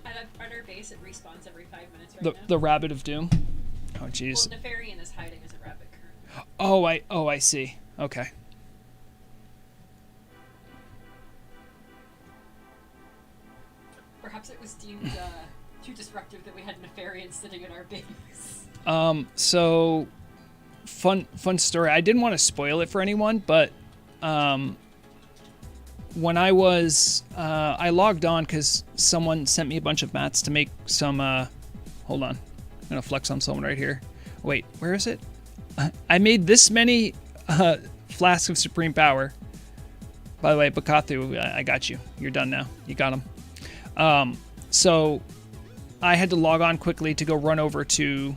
[SPEAKER 2] At our base, it respawns every 5 minutes right now.
[SPEAKER 1] The rabbit of doom? Oh, jeez.
[SPEAKER 2] Well, Nefarian is hiding as a rabbit currently.
[SPEAKER 1] Oh, I see. Okay.
[SPEAKER 2] Perhaps it was deemed too disruptive that we had Nefarian sitting in our base.
[SPEAKER 1] So fun story. I didn't want to spoil it for anyone, but when I was I logged on because someone sent me a bunch of mats to make some hold on. I'm gonna flex on someone right here. Wait, where is it? I made this many flasks of supreme power. By the way, Bakathu, I got you. You're done now. You got him. So I had to log on quickly to go run over to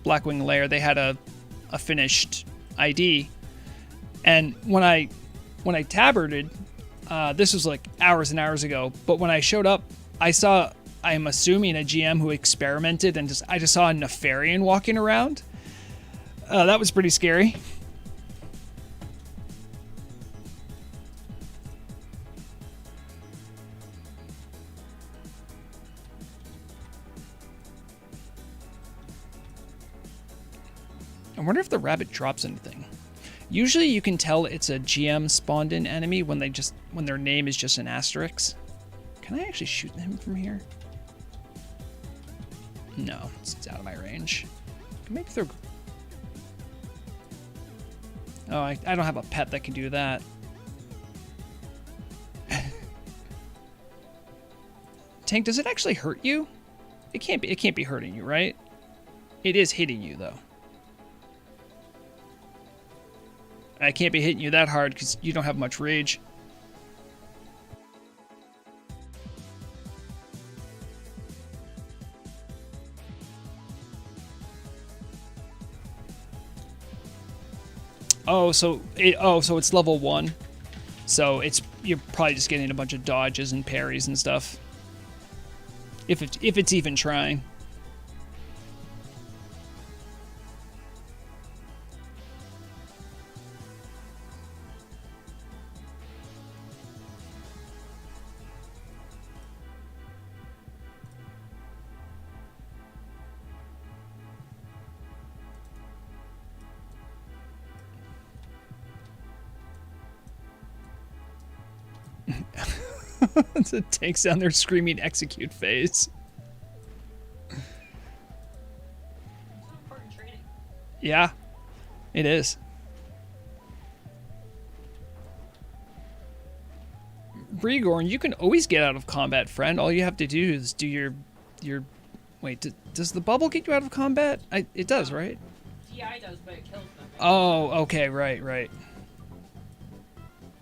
[SPEAKER 1] Blackwing Lair. They had a finished ID, and when I tabarded, this was like hours and hours ago. But when I showed up, I'm assuming a GM who experimented, and I just saw a Nefarian walking around. That was pretty scary. I wonder if the rabbit drops anything. Usually you can tell it's a GM spawned in enemy when their name is just an asterisk. Can I actually shoot him from here? No, it's out of my range. Maybe throw. Oh, I don't have a pet that can do that. Tank, does it actually hurt you? It can't be hurting you, right? It is hitting you though. I can't be hitting you that hard because you don't have much rage. So it's level 1. So you're probably just getting a bunch of dodges and parries and stuff. If it's even trying. It takes down their screaming execute phase.
[SPEAKER 2] Important training.
[SPEAKER 1] Yeah, it is. Vrograg, you can always get out of combat, friend. All you have to do is do your wait, does the bubble get you out of combat? It does, right?
[SPEAKER 2] TI does, but it kills them.
[SPEAKER 1] Oh, okay, right.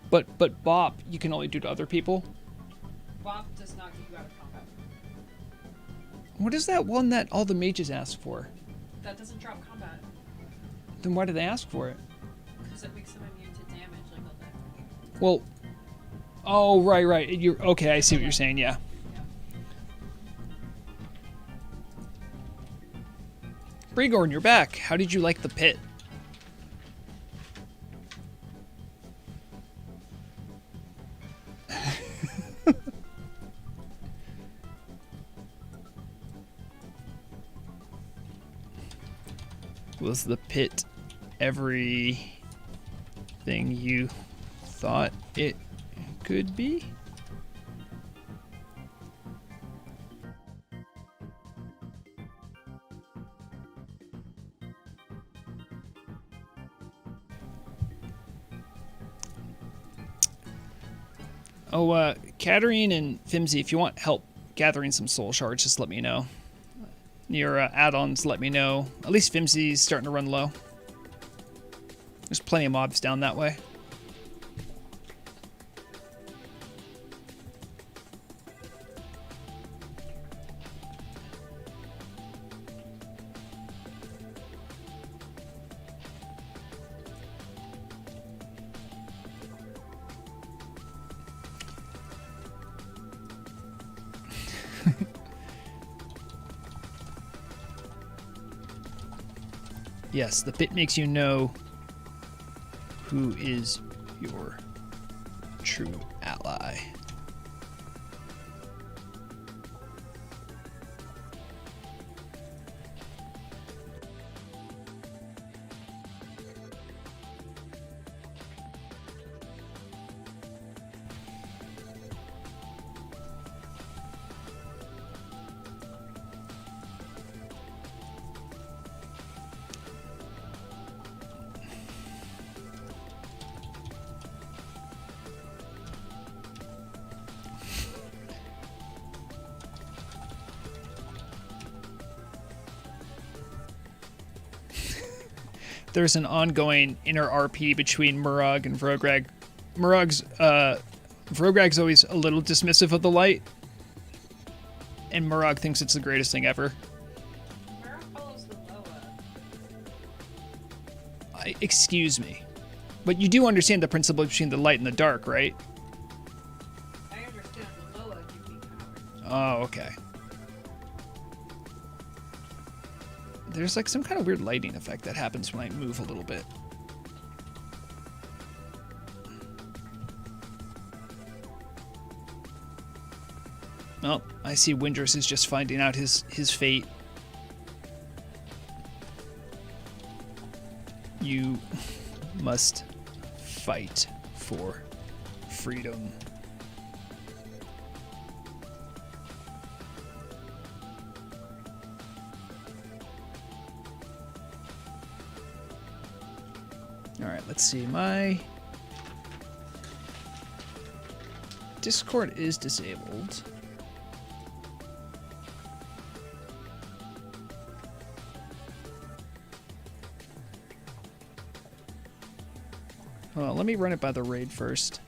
[SPEAKER 1] But Bop, you can only do to other people.
[SPEAKER 2] Bop does not get you out of combat.
[SPEAKER 1] What is that one that all the mages ask for?
[SPEAKER 2] That doesn't drop combat.
[SPEAKER 1] Then why do they ask for it?
[SPEAKER 2] Because it makes them immune to damage like all that.
[SPEAKER 1] Well, oh, right. You're okay. I see what you're saying. Yeah. Vrograg, you're back. How did you like the pit? Was the pit everything you thought it could be? Oh, Katarine and Fimsy, if you want help gathering some soul shards, just let me know. Your add-ons let me know. At least Fimsy's starting to run low. There's plenty of mobs down that way. Yes, the pit makes you know who is your true ally. There's an ongoing inner RP between Murag and Vrograg. Vrograg's always a little dismissive of the light, and Murag thinks it's the greatest thing ever.
[SPEAKER 2] Murag follows the Loa.
[SPEAKER 1] Excuse me, but you do understand the principle between the light and the dark, right?
[SPEAKER 2] I understand the Loa give me power.
[SPEAKER 1] Oh, okay. There's like some kind of weird lighting effect that happens when I move a little bit. Well, I see Windrus is just finding out his fate. You must fight for freedom. Alright, let's see. My Discord is disabled. Well, let me run it by the raid first.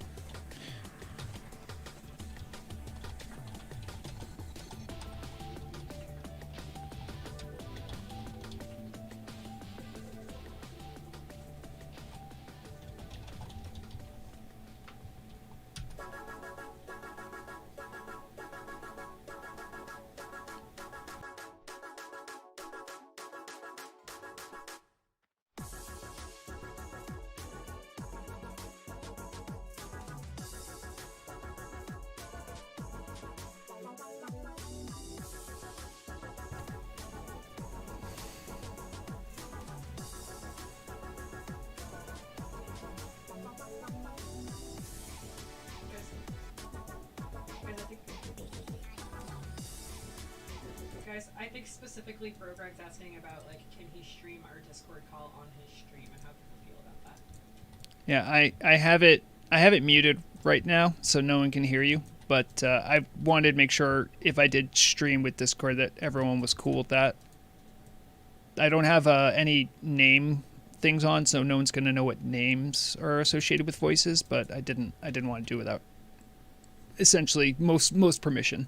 [SPEAKER 2] Guys, I think specifically Vrograg's asking about, like, can he stream our Discord call on his stream and how people feel about that.
[SPEAKER 1] Yeah, I have it muted right now, so no one can hear you. But I wanted to make sure if I did stream with Discord that everyone was cool with that. I don't have any name things on, so no one's gonna know what names are associated with voices. But I didn't want to do it without essentially most permission.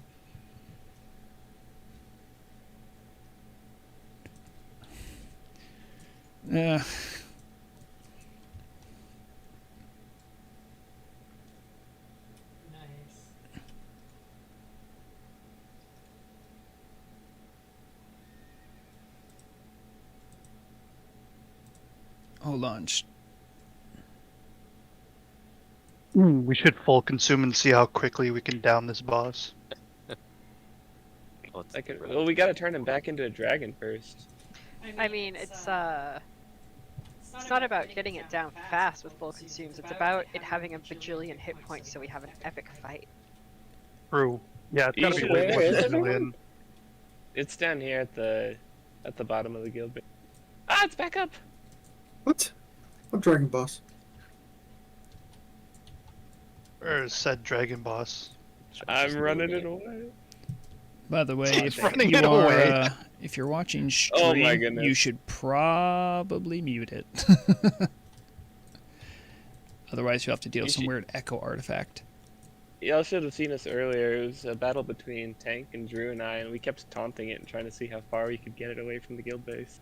[SPEAKER 2] Nice.
[SPEAKER 1] Hold on.
[SPEAKER 3] We should full consume and see how quickly we can down this boss.
[SPEAKER 4] Well, we gotta turn him back into a dragon first. I mean, it's not about getting it down fast with full consumes. It's about it having a bajillion hit points so we have an epic fight.
[SPEAKER 3] True. Yeah, it's gotta be
[SPEAKER 5] Where
[SPEAKER 3] way more
[SPEAKER 5] is
[SPEAKER 3] than a
[SPEAKER 5] everyone?
[SPEAKER 3] million.
[SPEAKER 5] It's down here at the bottom of the guild. Ah, it's back up.
[SPEAKER 6] What? What dragon boss?
[SPEAKER 3] Where said dragon boss?
[SPEAKER 5] I'm running it away.
[SPEAKER 1] By the way, if
[SPEAKER 3] running
[SPEAKER 1] you
[SPEAKER 3] it
[SPEAKER 1] are,
[SPEAKER 3] away.
[SPEAKER 1] If you're watching
[SPEAKER 5] Oh
[SPEAKER 1] stream,
[SPEAKER 5] my goodness.
[SPEAKER 1] you should probably mute it. Otherwise, you'll have to deal with some weird echo artifact.
[SPEAKER 5] Y'all should have seen us earlier. It was a battle between Tank and Drew and I, and we kept taunting it and trying to see how far we could get it away from the guild base.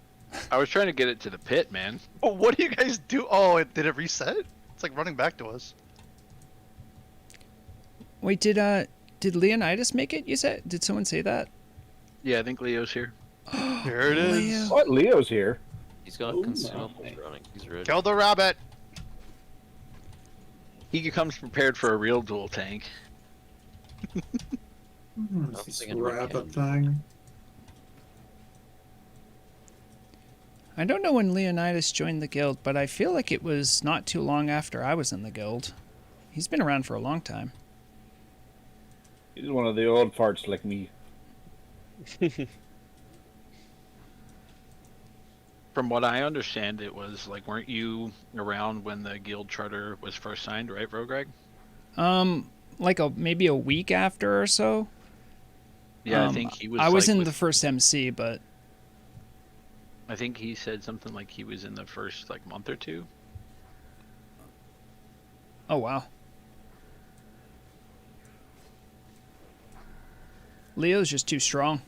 [SPEAKER 7] I was trying to get it to the pit, man.
[SPEAKER 3] Oh, what do you guys do? Oh, did it reset? It's like running back to us.
[SPEAKER 1] Wait, did Leonidas make it? You said? Did someone say that?
[SPEAKER 7] Yeah, I think Leo's here.
[SPEAKER 3] Here it is.
[SPEAKER 1] Leo.
[SPEAKER 8] What? Leo's here.
[SPEAKER 9] He's got consumables running. He's ready.
[SPEAKER 3] Kill the rabbit.
[SPEAKER 7] He comes prepared for a real duel tank.
[SPEAKER 6] This
[SPEAKER 9] thinking we're
[SPEAKER 6] rabbit
[SPEAKER 9] can-
[SPEAKER 6] thing.
[SPEAKER 1] I don't know when Leonidas joined the guild, but I feel like it was not too long after I was in the guild. He's been around for a long time.
[SPEAKER 8] He's one of the old farts like me.
[SPEAKER 7] From what I understand, it was like, weren't you around when the guild charter was first signed, right, Vrograg?
[SPEAKER 1] Like maybe a week after or so.
[SPEAKER 7] Yeah, I think he was.
[SPEAKER 1] I was
[SPEAKER 7] like,
[SPEAKER 1] in
[SPEAKER 7] with-
[SPEAKER 1] the first MC, but
[SPEAKER 7] I think he said something like he was in the first like month or two.
[SPEAKER 1] oh wow. Leo's just too strong.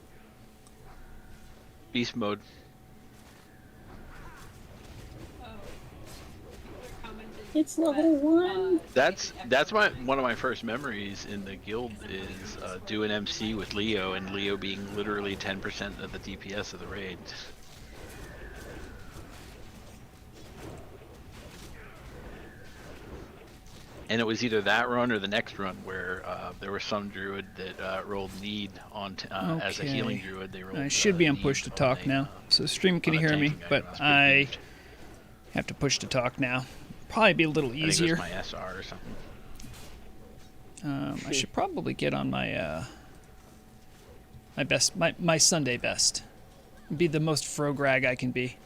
[SPEAKER 7] Beast mode.
[SPEAKER 5] It's level 1.
[SPEAKER 7] That's one of my first memories in the guild is doing MC with Leo, and Leo being literally 10% of the DPS of the raid. And it was either that run or the next run where there was some druid that rolled need on as a healing
[SPEAKER 1] Okay.
[SPEAKER 7] druid. They rolled.
[SPEAKER 1] I should be on
[SPEAKER 7] need
[SPEAKER 1] push to
[SPEAKER 7] on
[SPEAKER 1] talk
[SPEAKER 7] a,
[SPEAKER 1] now. So stream, can
[SPEAKER 7] on
[SPEAKER 1] you
[SPEAKER 7] a
[SPEAKER 1] hear me?
[SPEAKER 7] tanking guy.
[SPEAKER 1] But
[SPEAKER 7] That's pretty
[SPEAKER 1] I
[SPEAKER 7] good.
[SPEAKER 1] have to push to talk now. Probably be a little
[SPEAKER 7] I think it
[SPEAKER 1] easier.
[SPEAKER 7] was my SR or something.
[SPEAKER 1] I should probably get on my my Sunday best. Be the most Vrograg I can be.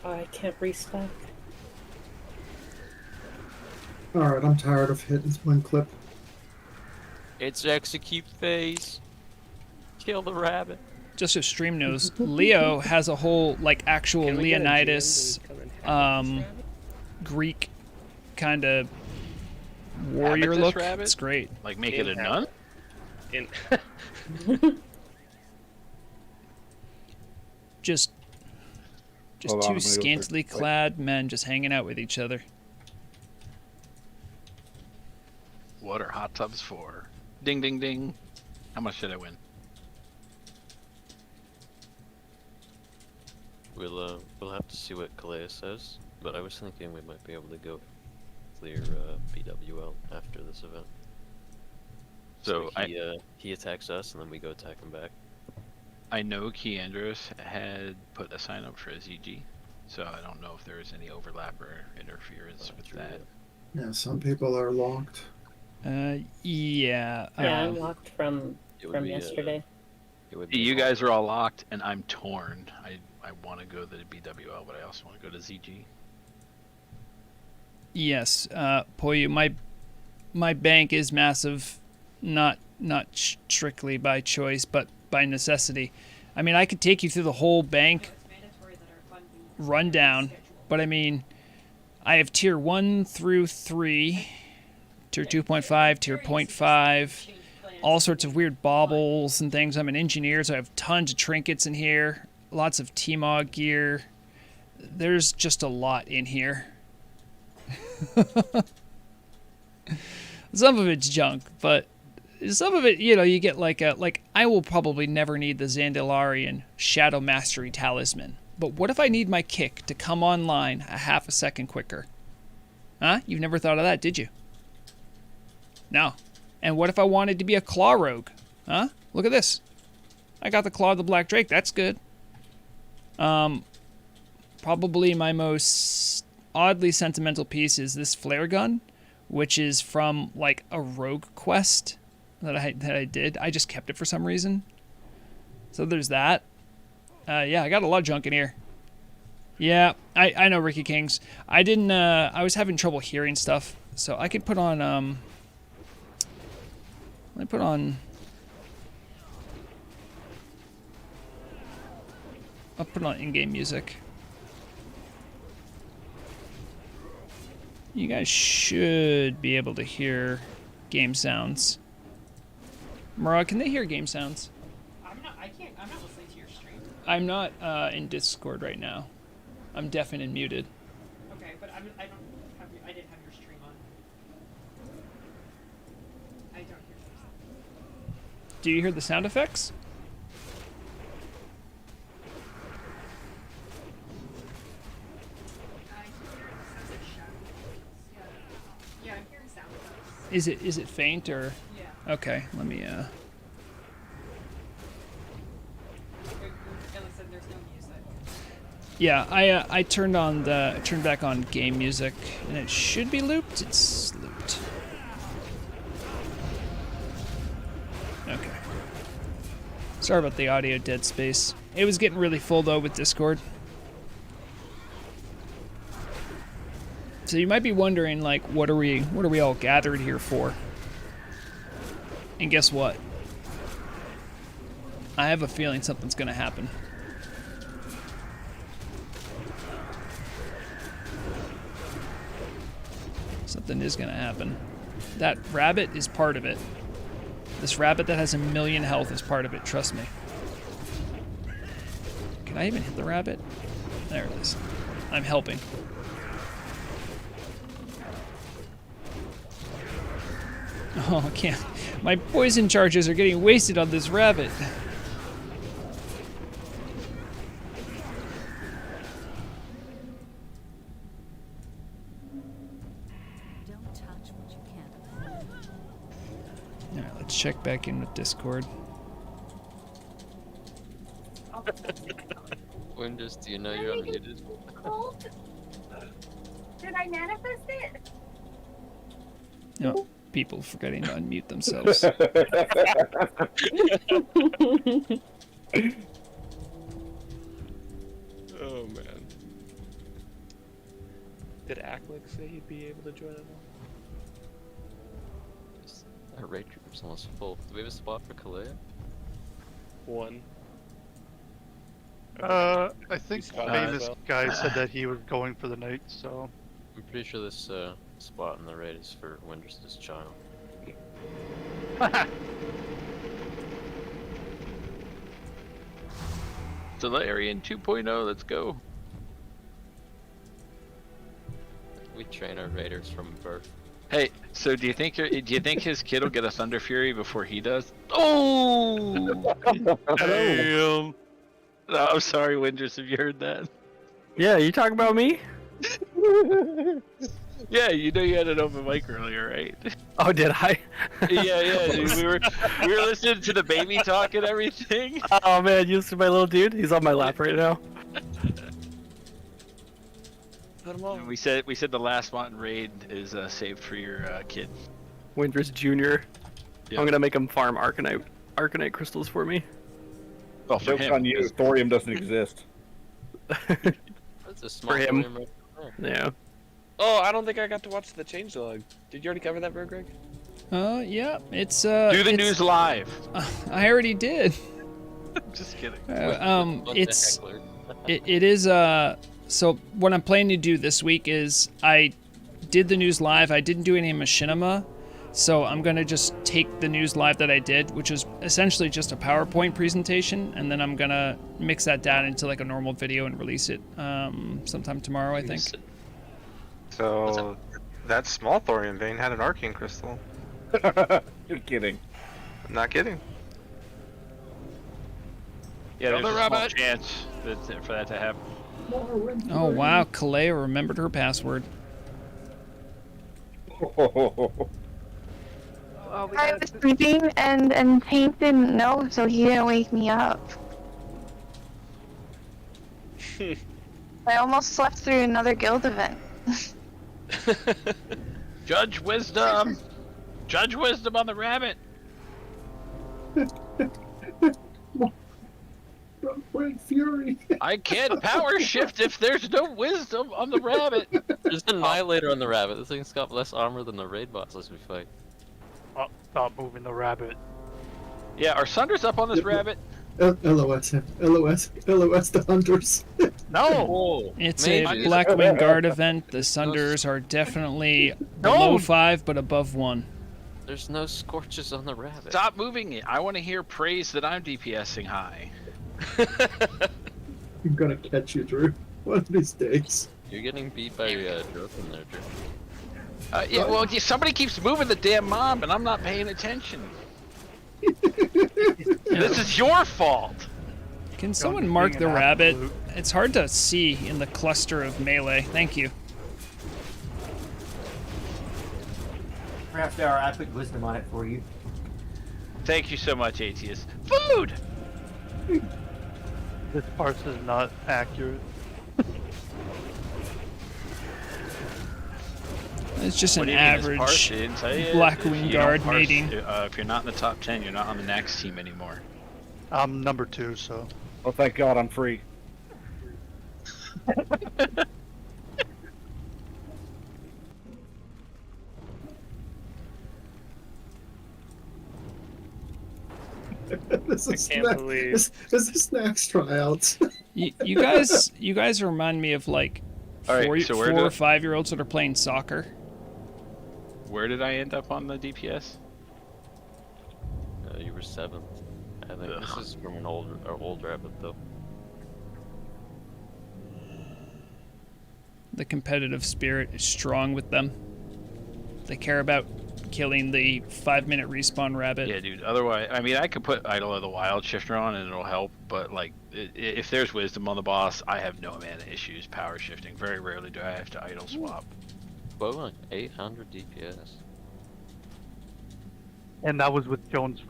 [SPEAKER 5] I can't respec.
[SPEAKER 6] Alright, I'm tired of hitting one clip.
[SPEAKER 9] It's execute phase. Kill the rabbit.
[SPEAKER 1] Just so stream knows, Leo has a whole like actual
[SPEAKER 5] Can we get a GM
[SPEAKER 1] Leonidas
[SPEAKER 5] to come and have this rabbit?
[SPEAKER 1] Greek kind of warrior
[SPEAKER 7] Habitus
[SPEAKER 1] look.
[SPEAKER 7] rabbit?
[SPEAKER 1] It's great.
[SPEAKER 7] Like make it a nun?
[SPEAKER 5] In
[SPEAKER 1] Just
[SPEAKER 8] Hold on,
[SPEAKER 1] two
[SPEAKER 8] I'm gonna go
[SPEAKER 1] scantily
[SPEAKER 8] quick.
[SPEAKER 1] clad men just hanging out with each other.
[SPEAKER 7] What are hot tubs for? Ding ding ding. How much did I win?
[SPEAKER 9] We'll have to see what Kalea says, but I was thinking we might be able to go clear BWL after this event.
[SPEAKER 7] So
[SPEAKER 9] he attacks us and then we go attack him back.
[SPEAKER 7] I know Keandros had put a sign up for a ZG, so I don't know if there was any overlap or interference with
[SPEAKER 9] True,
[SPEAKER 7] that.
[SPEAKER 6] Yeah, some people are locked.
[SPEAKER 1] Yeah.
[SPEAKER 5] yeah, I'm locked from
[SPEAKER 9] It would be,
[SPEAKER 5] yesterday.
[SPEAKER 9] It would be
[SPEAKER 7] You guys are all locked, and I'm torn. I want to go to the BWL, but I also want to go to ZG.
[SPEAKER 1] Yes, Poyu, my bank is massive, not strictly by choice, but by necessity. I mean, I could take you through the whole bank
[SPEAKER 2] It's mandatory that our fund be
[SPEAKER 1] rundown,
[SPEAKER 2] scheduled.
[SPEAKER 1] but I mean, I have tier 1 through 3, tier 2.5, tier 0.5, all sorts of weird baubles and things. I'm an engineer, so I have tons of trinkets in here, lots of TMOG gear. There's just a lot in here. Some of it's junk, but some of it, you get like I will probably never need the Zandalarian Shadow Mastery Talisman. But what if I need my kick to come online a half a second quicker? Huh? You've never thought of that, did you? No. And what if I wanted to be a Claw Rogue? Huh? Look at this. I got the Claw of the Black Drake. That's good. Probably my most oddly sentimental piece is this flare gun, which is from like a rogue quest that I did. I just kept it for some reason. So there's that. Yeah, I got a lot of junk in here. Yeah, I know, Ricky Kings. I didn't. I was having trouble hearing stuff, so I could put on. Let me put on. I'll put on in-game music. You guys should be able to hear game sounds. Mara, can they hear game sounds?
[SPEAKER 2] I'm not listening to your stream.
[SPEAKER 1] I'm not in Discord right now. I'm deafened and muted.
[SPEAKER 2] Okay, but I didn't have your stream on. I don't hear them.
[SPEAKER 1] Do you hear the sound effects?
[SPEAKER 2] I hear it sounds like shadows. Yeah, I'm hearing sound effects.
[SPEAKER 1] Is it faint or?
[SPEAKER 2] Yeah.
[SPEAKER 1] Okay, let me
[SPEAKER 2] And listen, there's no music.
[SPEAKER 1] Yeah, I turned back on game music and it should be looped. It's looped. Okay. Sorry about the audio dead space. It was getting really full though with Discord. So you might be wondering, like, what are we all gathered here for? And guess what? I have a feeling something's gonna happen. Something is gonna happen. That rabbit is part of it. This rabbit that has 1,000,000 health is part of it, trust me. Can I even hit the rabbit? There it is. I'm helping. Oh, I can't. My poison charges are getting wasted on this rabbit.
[SPEAKER 10] Don't touch what you can't afford.
[SPEAKER 1] Alright, let's check back in with Discord.
[SPEAKER 9] Windows, do you know you're unmuted?
[SPEAKER 10] Did I manifest it?
[SPEAKER 1] No, people forgetting to unmute themselves.
[SPEAKER 5] Oh man. Did Aklik say he'd be able to join at all?
[SPEAKER 9] Our raid group's almost full. Do we have a spot for Kalea?
[SPEAKER 5] One.
[SPEAKER 3] I think
[SPEAKER 5] He's fine
[SPEAKER 3] famous
[SPEAKER 5] as well.
[SPEAKER 3] guy said that he was going for the night, so
[SPEAKER 9] I'm pretty sure this spot in the raid is for Windrest's child.
[SPEAKER 7] Solarian 2.0, let's go.
[SPEAKER 9] We train our raiders from birth.
[SPEAKER 7] Hey, so do you think his kid will get a Thunder Fury before he does? Oh!
[SPEAKER 3] damn.
[SPEAKER 7] No, I'm sorry, Windress, have you heard that?
[SPEAKER 11] Yeah, you talking about me?
[SPEAKER 7] Yeah, you know you had an open mic earlier, right?
[SPEAKER 11] Oh, did I?
[SPEAKER 7] Yeah, dude, we were listening to the baby talk and everything.
[SPEAKER 11] Oh man, you see my little dude? He's on my lap right now.
[SPEAKER 5] Put him on.
[SPEAKER 7] We said the last Mountain raid is saved for your kid.
[SPEAKER 11] Windress Jr.
[SPEAKER 7] Yep.
[SPEAKER 11] I'm gonna make him farm Arcanite crystals for me.
[SPEAKER 7] Well, for
[SPEAKER 8] Joke's
[SPEAKER 7] him,
[SPEAKER 8] on you.
[SPEAKER 7] because-
[SPEAKER 8] Thorium doesn't exist.
[SPEAKER 9] That's a small
[SPEAKER 11] him.
[SPEAKER 9] volume right there.
[SPEAKER 11] Yeah.
[SPEAKER 5] Oh, I don't think I got to watch the changelog. Did you already cover that, Vrograg?
[SPEAKER 1] Yeah, it's
[SPEAKER 7] Do the
[SPEAKER 1] it's-
[SPEAKER 7] news live.
[SPEAKER 1] I already did.
[SPEAKER 7] Just kidding.
[SPEAKER 9] What the
[SPEAKER 1] It's
[SPEAKER 9] heckler?
[SPEAKER 1] it is so what I'm planning to do this week is I did the news live. I didn't do any machinima, so I'm gonna just take the news live that I did, which is essentially just a PowerPoint presentation, and then I'm gonna mix that down into like a normal video and release it sometime tomorrow, I think.
[SPEAKER 12] So that small thorium vein had an arcane crystal.
[SPEAKER 8] You're kidding.
[SPEAKER 12] I'm not kidding.
[SPEAKER 7] Yeah, there's
[SPEAKER 12] Another
[SPEAKER 7] a small
[SPEAKER 12] rabbit.
[SPEAKER 7] chance for that to happen.
[SPEAKER 1] Oh wow, Kalea remembered her password.
[SPEAKER 4] Oh, we
[SPEAKER 13] I
[SPEAKER 4] got
[SPEAKER 13] was sleeping and Tank didn't know, so he didn't wake me up. I almost slept through another guild event.
[SPEAKER 7] Judge Wisdom! Judge Wisdom on the rabbit!
[SPEAKER 6] Great fury.
[SPEAKER 7] I can't power shift if there's no wisdom on the rabbit!
[SPEAKER 9] There's an annihilator on the rabbit. This thing's got less armor than the raid bosses we fight.
[SPEAKER 3] Oh, stop moving the rabbit.
[SPEAKER 7] Yeah, are Sunders up on this rabbit?
[SPEAKER 6] LOS him. LOS the hunters.
[SPEAKER 3] No!
[SPEAKER 1] It's
[SPEAKER 9] Maybe.
[SPEAKER 1] a Blackwing Guard event. The Sunders are definitely below 5 but above 1.
[SPEAKER 9] There's no scorches on the rabbit.
[SPEAKER 7] Stop moving it. I want to hear praise that I'm DPSing high.
[SPEAKER 6] I'm gonna catch you, Drew. One of these days.
[SPEAKER 9] You're getting beat by Jothan there, Drew.
[SPEAKER 7] Yeah, well, somebody keeps moving the damn mob and I'm not paying attention. This is your fault.
[SPEAKER 1] Can someone mark the rabbit? It's hard to see in the cluster of melee. Thank you.
[SPEAKER 14] Perhaps I put wisdom on it for you.
[SPEAKER 7] Thank you so much, ATS. Food!
[SPEAKER 3] This parse is not accurate.
[SPEAKER 1] It's just
[SPEAKER 7] What
[SPEAKER 1] an
[SPEAKER 7] do you mean, it's
[SPEAKER 1] average
[SPEAKER 7] parse? It didn't say it.
[SPEAKER 1] Blackwing
[SPEAKER 7] If you
[SPEAKER 1] Guard
[SPEAKER 7] don't parse,
[SPEAKER 1] mating.
[SPEAKER 7] If you're not in the top 10, you're not on the next team anymore.
[SPEAKER 3] I'm number 2, so.
[SPEAKER 8] Oh, thank God I'm free.
[SPEAKER 6] This is
[SPEAKER 5] I can't believe.
[SPEAKER 6] This is snacks tryouts.
[SPEAKER 1] You guys remind me of like
[SPEAKER 7] All right,
[SPEAKER 1] 4
[SPEAKER 7] so where
[SPEAKER 1] or
[SPEAKER 7] did-
[SPEAKER 1] 5-year-olds that are playing soccer.
[SPEAKER 7] Where did I end up on the DPS?
[SPEAKER 9] You were 7th. I think this is from an old rabbit though.
[SPEAKER 1] The competitive spirit is strong with them. They care about killing the 5-minute respawn rabbit.
[SPEAKER 7] Yeah, dude. Otherwise, I mean, I could put Idol of the Wild Shifter on and it'll help, but like, if there's wisdom on the boss, I have no mana issues power shifting. Very rarely do I have to idle swap.
[SPEAKER 9] Whoa, 800 DPS.
[SPEAKER 3] And that was with Jones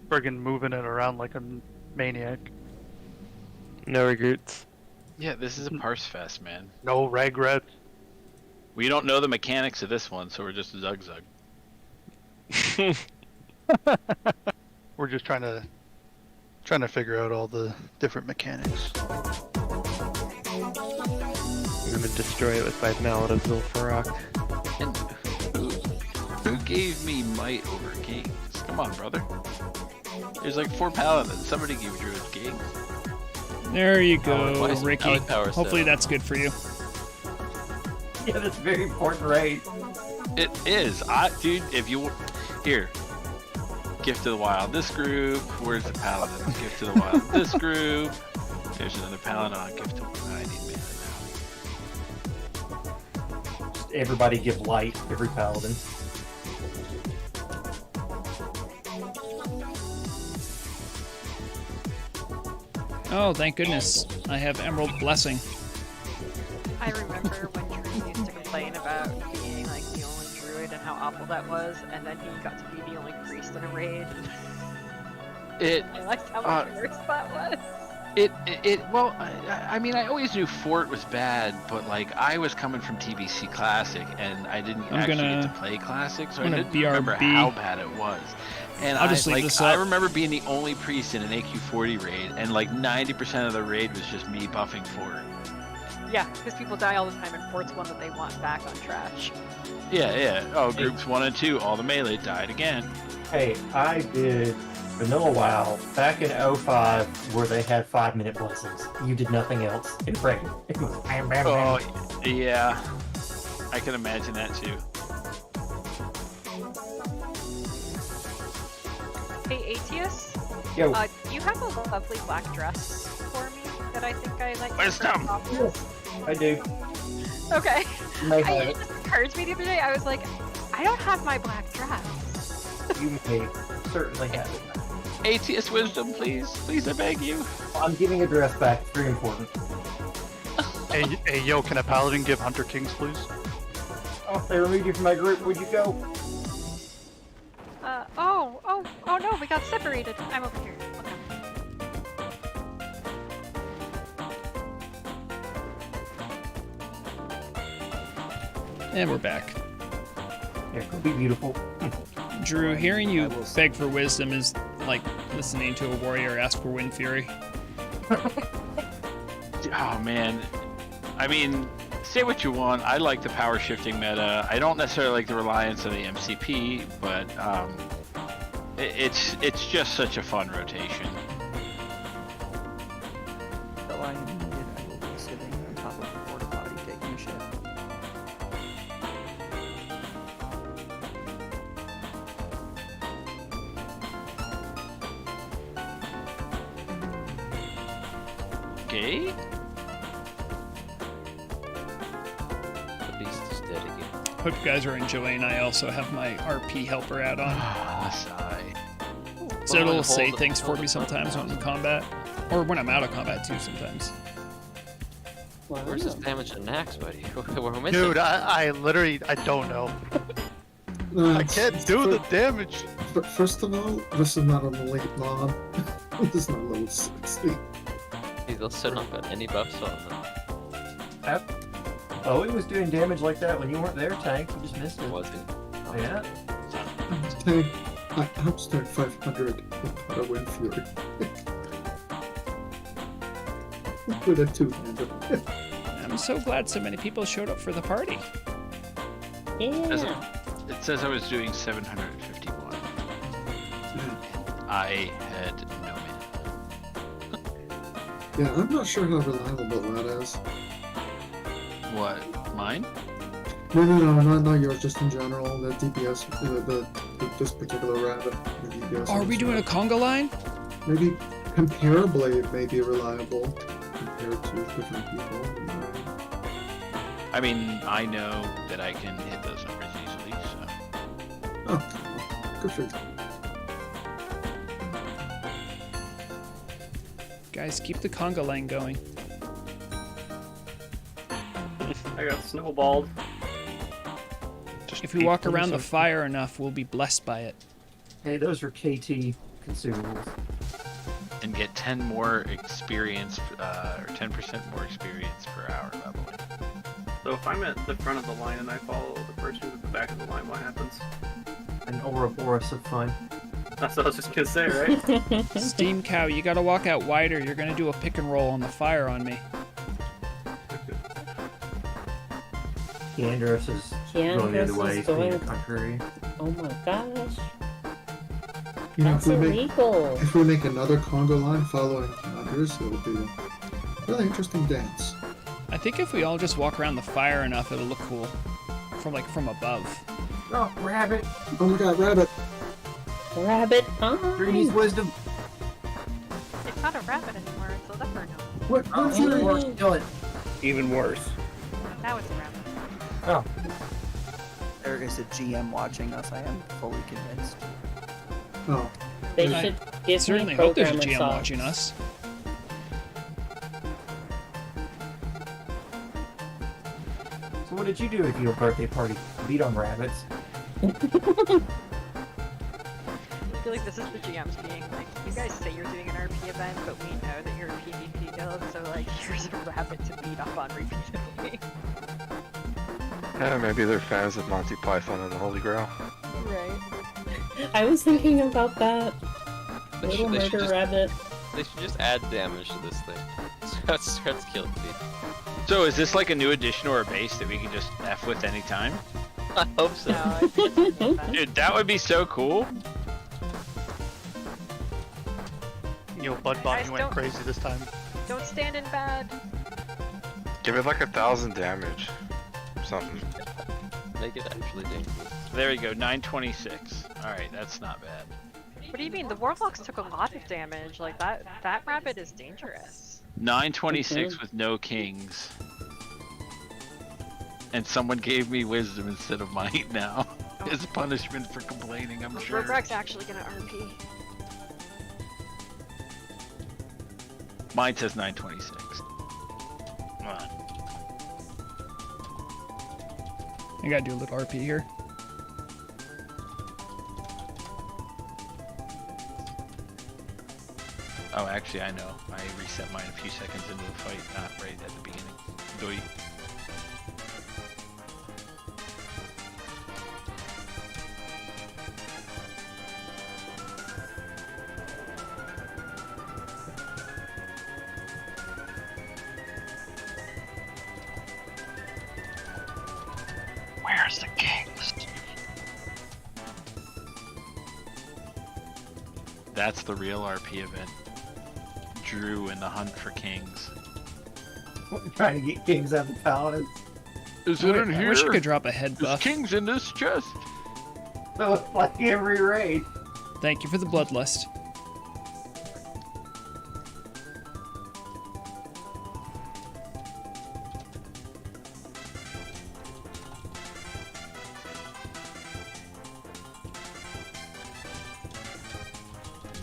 [SPEAKER 3] friggin' moving it around like a maniac.
[SPEAKER 5] No regrets.
[SPEAKER 7] Yeah, this is a parse fest, man.
[SPEAKER 3] No regrets.
[SPEAKER 7] We don't know the mechanics of this one, so we're just zug.
[SPEAKER 3] We're just trying to figure out all the different mechanics.
[SPEAKER 5] We're gonna destroy it with my mallet of Vrograg.
[SPEAKER 7] And who gave me might over kings? Come on, brother. There's like 4 paladins. Somebody gave Drew his kings.
[SPEAKER 1] There you go,
[SPEAKER 9] Twice
[SPEAKER 1] Ricky.
[SPEAKER 9] mallet power
[SPEAKER 1] Hopefully
[SPEAKER 9] step.
[SPEAKER 1] that's good for you.
[SPEAKER 14] Yeah, that's very important, right?
[SPEAKER 7] It is. Dude, if you here, Gift of the Wild. This group. Where's the paladins? Gift of the Wild. This group. There's another paladin on Gift of the Wild. I need mana now.
[SPEAKER 14] Just everybody give light, every paladin.
[SPEAKER 1] Oh, thank goodness. I have Emerald Blessing.
[SPEAKER 4] I remember when Drew used to complain about being like the only druid and how awful that was, and then he got to be the only priest in a raid. I liked how much worse that was.
[SPEAKER 7] Well, I mean, I always knew Fort was bad, but like, I was coming from TBC Classic, and I didn't actually get to play Classic, so I didn't remember how bad it was. And
[SPEAKER 1] I'll just leave this up.
[SPEAKER 7] I remember being the only priest in an AQ40 raid, and like 90% of the raid was just me buffing Fort.
[SPEAKER 4] Yeah, because people die all the time, and Fort's one that they want back on trash.
[SPEAKER 7] Yeah. Oh, groups 1 and 2, all the melee died again.
[SPEAKER 14] Hey, I did Vanilla WoW back in 05 where they had 5-minute blessings. You did nothing else. It was bam, bam, bam.
[SPEAKER 7] Oh, yeah. I can imagine that too.
[SPEAKER 4] Hey, Atius?
[SPEAKER 14] Yo.
[SPEAKER 4] You have a lovely black dress for me that I think I like.
[SPEAKER 7] Wisdom!
[SPEAKER 14] I do.
[SPEAKER 4] Okay.
[SPEAKER 14] You may have
[SPEAKER 4] It just occurred to me the other day, I was like, I don't have my black dress.
[SPEAKER 14] You may certainly have it.
[SPEAKER 7] ATS wisdom, please. Please, I beg you.
[SPEAKER 14] I'm giving a dress back. It's very important.
[SPEAKER 3] Hey, yo, can a paladin give Hunter Kings, please?
[SPEAKER 14] Oh, they removed you from my group. Where'd you go?
[SPEAKER 4] no, we got separated. I'm over here. Okay.
[SPEAKER 1] And we're back.
[SPEAKER 14] It could be beautiful.
[SPEAKER 1] Drew, hearing you beg for wisdom is like listening to a warrior ask for wind fury.
[SPEAKER 7] Oh man, I mean, say what you want. I like the power shifting meta. I don't necessarily like the reliance on the MCP, but it's just such a fun rotation.
[SPEAKER 15] The line needed, I will be sitting on top of the porta potty taking a shit.
[SPEAKER 7] Okay.
[SPEAKER 9] The beast is dead again.
[SPEAKER 1] Hope you guys are enjoying. I also have my RP helper add on. So it'll say things for me sometimes when I'm in combat. Or when I'm out of combat too sometimes.
[SPEAKER 9] Where's this damage to Nax, buddy? We're missing.
[SPEAKER 3] Dude, I literally, I don't know. I can't do the damage.
[SPEAKER 6] First of all, this is not an elite mob. This is not level 60.
[SPEAKER 9] They'll sit up at any buffs on them.
[SPEAKER 14] Oh, it was doing damage like that when you weren't there, Tank. You just missed it.
[SPEAKER 9] Was it?
[SPEAKER 14] Oh, yeah.
[SPEAKER 6] Tank, I outstart 500 with a wind fury. With a two-handed.
[SPEAKER 1] I'm so glad so many people showed up for the party.
[SPEAKER 10] Yeah.
[SPEAKER 7] It says I was doing 751. I had no mana.
[SPEAKER 6] Yeah, I'm not sure how reliable that is.
[SPEAKER 7] What? Mine?
[SPEAKER 6] No, not yours, just in general. The DPS, this particular rabbit. The DPS
[SPEAKER 1] Are we doing a conga line?
[SPEAKER 6] Maybe comparably, it may be reliable compared to different people.
[SPEAKER 7] I mean, I know that I can hit those numbers easily, so.
[SPEAKER 6] Oh, good for you.
[SPEAKER 1] Guys, keep the conga line going.
[SPEAKER 11] I got snowballed.
[SPEAKER 1] If we walk around the fire enough, we'll be blessed by it.
[SPEAKER 14] Hey, those are KT consumables.
[SPEAKER 7] And get 10 more experience, or 10% more experience per hour, by the way.
[SPEAKER 11] So if I'm at the front of the line and I follow the person at the back of the line, what happens?
[SPEAKER 14] An Ouroboros of fun.
[SPEAKER 11] That's what I was just gonna say, right?
[SPEAKER 1] Steam Cow, you gotta walk out wider. You're gonna do a pick and roll on the fire on me.
[SPEAKER 14] Keandros is going the other way, he's being contrary.
[SPEAKER 10] Oh my gosh.
[SPEAKER 6] You know,
[SPEAKER 10] That's illegal.
[SPEAKER 6] If we make another Congo line following others, it'll be a really interesting dance.
[SPEAKER 1] I think if we all just walk around the fire enough, it'll look cool. From above.
[SPEAKER 14] Oh, rabbit!
[SPEAKER 6] Oh my god, rabbit!
[SPEAKER 10] Rabbit on!
[SPEAKER 14] Greenies wisdom!
[SPEAKER 4] It's not a rabbit anymore, it's a leopard now.
[SPEAKER 6] What?
[SPEAKER 14] Even worse, kill it.
[SPEAKER 5] Even worse.
[SPEAKER 4] Now it's a rabbit.
[SPEAKER 14] Oh.
[SPEAKER 15] There is a GM watching us, I am fully convinced.
[SPEAKER 6] Oh.
[SPEAKER 10] They should give
[SPEAKER 1] certainly
[SPEAKER 10] me
[SPEAKER 1] hope there's a
[SPEAKER 10] programmer
[SPEAKER 1] GM
[SPEAKER 10] socks.
[SPEAKER 1] watching us.
[SPEAKER 14] So what did you do at your birthday party? Beat on rabbits?
[SPEAKER 4] I feel like this is the GMs being like, you guys say you're doing an RP event, but we know that you're a PvP guild, so like, here's a rabbit to beat up on repeatedly.
[SPEAKER 12] Yeah, maybe they're fans of Monty Python and the Holy Grail.
[SPEAKER 4] Right.
[SPEAKER 10] I was thinking about that.
[SPEAKER 9] They
[SPEAKER 10] Little
[SPEAKER 9] should
[SPEAKER 10] murder
[SPEAKER 9] just-
[SPEAKER 10] rabbit.
[SPEAKER 9] They should just add damage to this thing. So it starts killing people.
[SPEAKER 7] So is this like a new addition or a base that we can just F with anytime?
[SPEAKER 9] I hope so.
[SPEAKER 7] Dude, that would be so cool.
[SPEAKER 3] Yo, Bud Bonnie went crazy this time.
[SPEAKER 4] Don't stand in bad.
[SPEAKER 12] Give it like 1,000 damage. Or something.
[SPEAKER 9] Make it actually dangerous.
[SPEAKER 7] There you go, 926. Alright, that's not bad.
[SPEAKER 4] What do you mean? The warlocks took a lot of damage. Like that rabbit is dangerous.
[SPEAKER 7] 926 with no kings. And someone gave me wisdom instead of might now. As punishment for complaining, I'm sure.
[SPEAKER 4] Vrograg's actually gonna RP.
[SPEAKER 7] Mine says 926. Come on.
[SPEAKER 1] I gotta do a little RP here.
[SPEAKER 7] Oh, actually, I know. I reset mine a few seconds into the fight, not right at the beginning. Doi.
[SPEAKER 3] Where's the kings?
[SPEAKER 7] That's the real RP event. Drew and the hunt for kings.
[SPEAKER 14] Trying to get kings out of the paladins.
[SPEAKER 7] Is it in
[SPEAKER 1] I
[SPEAKER 7] here?
[SPEAKER 1] wish you could drop a head buff.
[SPEAKER 7] There's kings in this chest.
[SPEAKER 14] So it's like every raid.
[SPEAKER 1] Thank you for the bloodlust.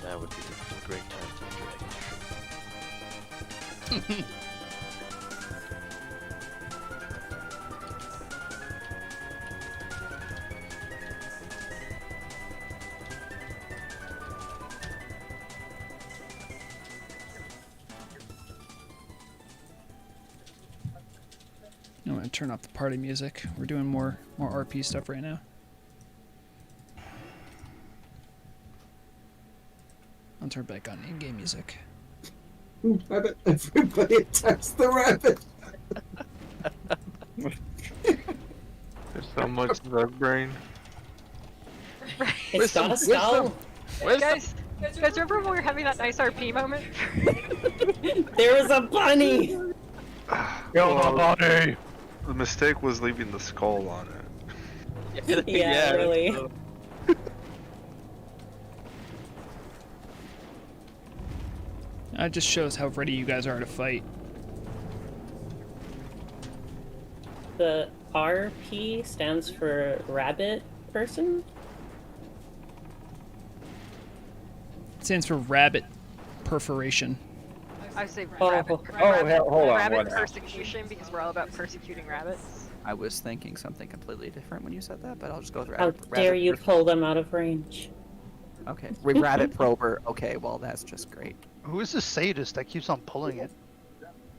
[SPEAKER 9] That would be a great time to drag.
[SPEAKER 1] I'm gonna turn off the party music. We're doing more RP stuff right now. I'll turn back on in-game music.
[SPEAKER 6] I bet everybody attacks the rabbit.
[SPEAKER 12] There's so much bug brain.
[SPEAKER 4] It's got a skull. Guys, remember when we were having that nice RP moment?
[SPEAKER 16] There was a bunny!
[SPEAKER 3] Kill the bunny!
[SPEAKER 12] The mistake was leaving the skull on it.
[SPEAKER 16] Yeah, really.
[SPEAKER 1] It just shows how ready you guys are to fight.
[SPEAKER 16] The RP stands for rabbit person?
[SPEAKER 1] It stands for rabbit perforation.
[SPEAKER 4] I say
[SPEAKER 16] Oh,
[SPEAKER 4] rabbit,
[SPEAKER 8] hold on,
[SPEAKER 4] rabbit
[SPEAKER 8] what?
[SPEAKER 4] persecution because we're all about persecuting rabbits.
[SPEAKER 15] I was thinking something completely different when you said that, but I'll just go with
[SPEAKER 16] How
[SPEAKER 15] rabbit.
[SPEAKER 16] dare you pull them out of range?
[SPEAKER 15] Okay, rabbit prober. Okay, well that's just great.
[SPEAKER 3] Who is this sadist that keeps on pulling it?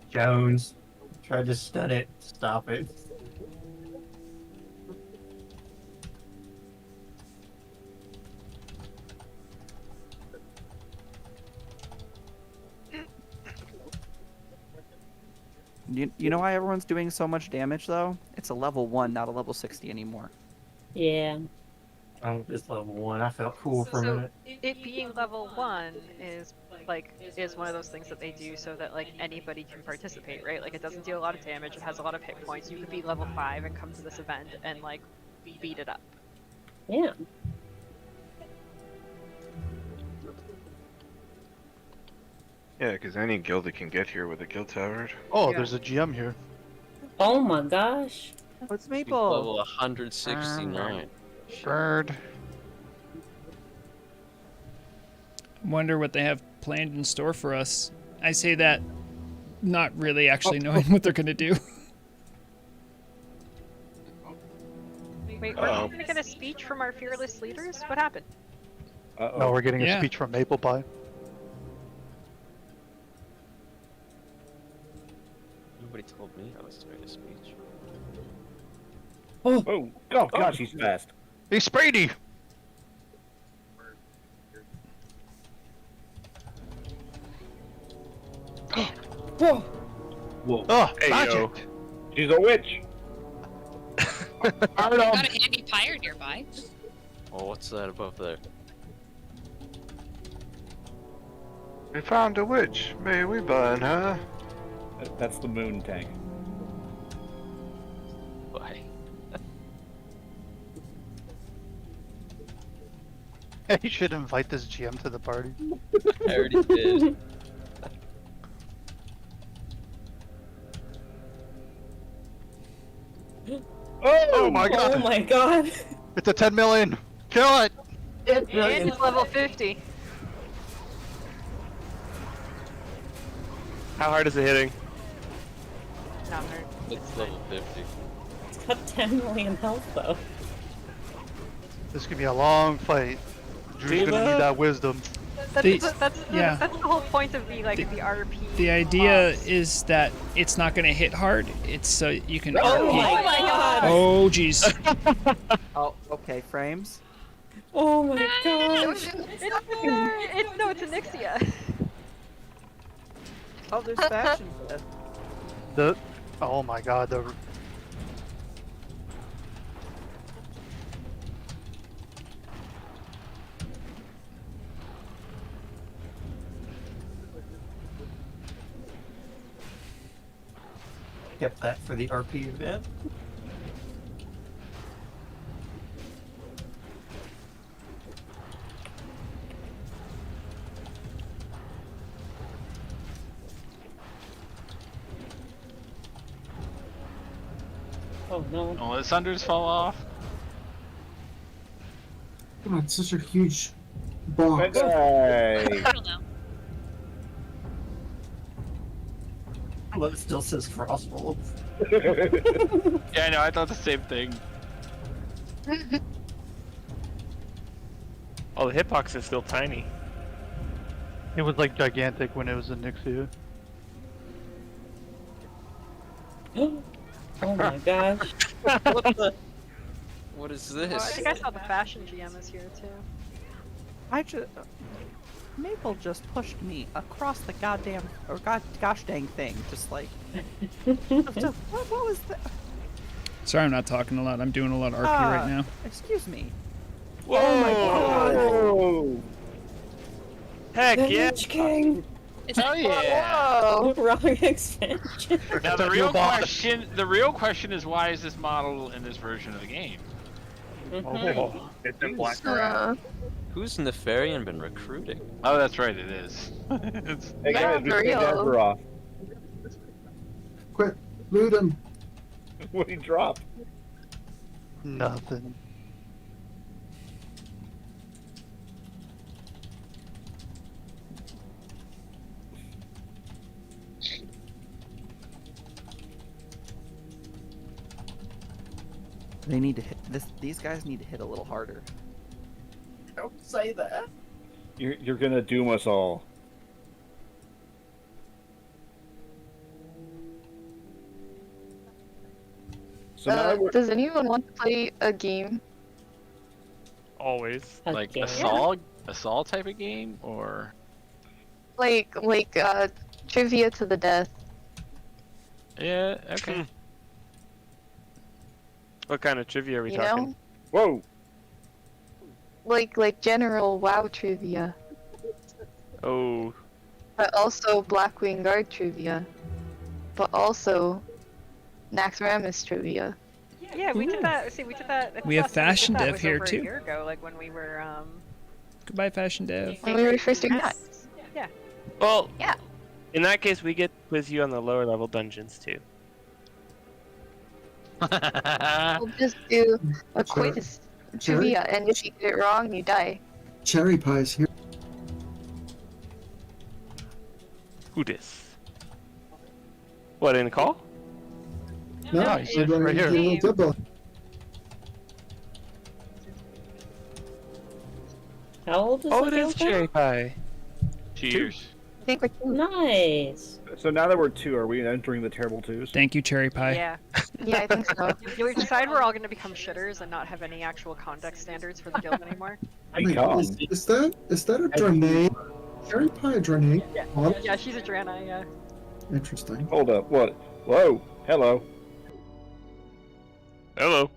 [SPEAKER 14] Jones. Tried to stun it. Stop it.
[SPEAKER 15] You know why everyone's doing so much damage though? It's a level 1, not a level 60 anymore.
[SPEAKER 16] Yeah.
[SPEAKER 14] Oh, it's level 1. I felt cool for a minute.
[SPEAKER 4] It being level 1 is one of those things that they do so that like anybody can participate, right? Like it doesn't deal a lot of damage, it has a lot of hit points. You could be level 5 and come to this event and like beat it up.
[SPEAKER 16] Yeah.
[SPEAKER 12] Yeah, because any guild can get here with a guild tower.
[SPEAKER 3] Oh, there's a GM here.
[SPEAKER 16] Oh my gosh.
[SPEAKER 15] What's
[SPEAKER 9] Level 169.
[SPEAKER 3] Bird.
[SPEAKER 1] Wonder what they have planned in store for us. I say that not really actually knowing what they're gonna do.
[SPEAKER 4] Wait, we're we gonna get a speech from our fearless leaders? What happened?
[SPEAKER 3] No, we're getting a speech from Maple Pie.
[SPEAKER 9] Nobody told me I was doing a speech.
[SPEAKER 8] Oh gosh, he's fast.
[SPEAKER 3] Hey, Spady!
[SPEAKER 8] Whoa!
[SPEAKER 3] Whoa!
[SPEAKER 8] Oh,
[SPEAKER 3] Hey, magic!
[SPEAKER 8] yo. She's a witch!
[SPEAKER 17] Got a handy pyre nearby.
[SPEAKER 9] Oh, what's that above there?
[SPEAKER 12] We found a witch. May we burn her?
[SPEAKER 8] That's the moon tank.
[SPEAKER 9] Why?
[SPEAKER 3] You should invite this GM to the party.
[SPEAKER 9] I already did.
[SPEAKER 3] Oh my god!
[SPEAKER 16] Oh my god!
[SPEAKER 3] It's a 10 million! Kill it!
[SPEAKER 4] It's level 50.
[SPEAKER 5] How hard is it hitting?
[SPEAKER 4] Not hard.
[SPEAKER 9] It's level 50.
[SPEAKER 16] It's got 10 million health though.
[SPEAKER 3] This could be a long fight. Drew's gonna need that wisdom.
[SPEAKER 4] That's
[SPEAKER 1] yeah.
[SPEAKER 4] the whole point of the RP.
[SPEAKER 1] The idea is that it's not going to hit hard. It's so you can.
[SPEAKER 16] Oh my god!
[SPEAKER 1] Oh jeez.
[SPEAKER 15] Oh, okay, frames.
[SPEAKER 16] Oh my gosh!
[SPEAKER 4] It's Anixia.
[SPEAKER 15] Oh, there's faction.
[SPEAKER 3] Oh my god, the
[SPEAKER 14] Kept that for the RP event.
[SPEAKER 16] Oh no.
[SPEAKER 7] Don't let Sunders fall off.
[SPEAKER 6] God, it's such a huge box.
[SPEAKER 8] Hey.
[SPEAKER 17] I don't know.
[SPEAKER 14] Well, it still says Frostwolf.
[SPEAKER 7] Yeah, I know. I thought the same thing.
[SPEAKER 5] Oh, the hitbox is still tiny.
[SPEAKER 3] it was like gigantic when it was in Nixia.
[SPEAKER 16] Oh my gosh.
[SPEAKER 9] What is
[SPEAKER 4] Oh, I
[SPEAKER 9] this?
[SPEAKER 4] think I saw the fashion GM is here too.
[SPEAKER 15] I just Maple just pushed me across the goddamn or gosh dang thing, just like. What was that?
[SPEAKER 1] Sorry, I'm not talking a lot. I'm doing a lot of RP right now.
[SPEAKER 15] Excuse me.
[SPEAKER 5] Whoa!
[SPEAKER 15] Oh my god!
[SPEAKER 8] Whoa.
[SPEAKER 5] Heck
[SPEAKER 16] The
[SPEAKER 5] yeah!
[SPEAKER 16] Lich King.
[SPEAKER 7] Oh yeah!
[SPEAKER 16] Wrong expansion.
[SPEAKER 7] Now the real question is why is this model in this version of the game?
[SPEAKER 8] Oh, it's in black around.
[SPEAKER 9] Who's Nefarian been recruiting?
[SPEAKER 7] Oh, that's right, it is. It's...
[SPEAKER 8] Hey guys, we take Edgar off.
[SPEAKER 6] Quit, loot him.
[SPEAKER 8] What did he drop?
[SPEAKER 3] Nothing.
[SPEAKER 15] They need to hit this. These guys need to hit a little harder.
[SPEAKER 14] Don't say that.
[SPEAKER 8] You're gonna doom us all. So now we're...
[SPEAKER 13] Does anyone want to play a game?
[SPEAKER 5] Always.
[SPEAKER 7] Like
[SPEAKER 16] Yeah.
[SPEAKER 7] a Saul type of game, or
[SPEAKER 13] Like trivia to the death.
[SPEAKER 7] yeah, okay.
[SPEAKER 5] What kind of trivia are we
[SPEAKER 13] You
[SPEAKER 5] talking?
[SPEAKER 13] know?
[SPEAKER 8] Whoa!
[SPEAKER 13] Like general WoW trivia,
[SPEAKER 5] Oh,
[SPEAKER 13] but also Blackwing Guard trivia, but also Naxxramas trivia.
[SPEAKER 4] Yeah, we did that. See, we did that. I think
[SPEAKER 1] We have
[SPEAKER 4] last time
[SPEAKER 1] Fashion
[SPEAKER 4] did that
[SPEAKER 1] Dev
[SPEAKER 4] was
[SPEAKER 1] here,
[SPEAKER 4] over
[SPEAKER 1] too.
[SPEAKER 4] A year ago, like when we were
[SPEAKER 1] Goodbye, Fashion Dev.
[SPEAKER 13] When we were first doing that.
[SPEAKER 4] Yeah.
[SPEAKER 5] well.
[SPEAKER 13] Yeah.
[SPEAKER 5] In that case, we get to quiz you on the lower level dungeons too.
[SPEAKER 13] We'll just do a
[SPEAKER 6] Sorry.
[SPEAKER 13] quiz
[SPEAKER 6] Cherry?
[SPEAKER 13] trivia, and if you get it wrong, you die.
[SPEAKER 6] Cherry pie's here.
[SPEAKER 5] Who dis? What, in the call?
[SPEAKER 6] No,
[SPEAKER 7] No, he's right here.
[SPEAKER 6] Double.
[SPEAKER 16] How old is
[SPEAKER 5] Oh,
[SPEAKER 16] the
[SPEAKER 5] it is
[SPEAKER 16] field guide?
[SPEAKER 5] cherry pie.
[SPEAKER 7] Cheers.
[SPEAKER 13] I think we're two.
[SPEAKER 16] Nice.
[SPEAKER 8] So now that we're two, are we entering the terrible twos?
[SPEAKER 1] Thank you, Cherry Pie.
[SPEAKER 4] Yeah.
[SPEAKER 13] Yeah, I think so.
[SPEAKER 4] We decide we're all going to become shitters and not have any actual conduct standards for the guild anymore.
[SPEAKER 6] Wait, is that a Draenei? Cherry pie a Draenei?
[SPEAKER 4] Yeah, yeah, she's a Draenei, yeah.
[SPEAKER 6] Interesting.
[SPEAKER 8] Hold up, what? Whoa, hello.
[SPEAKER 5] Hello.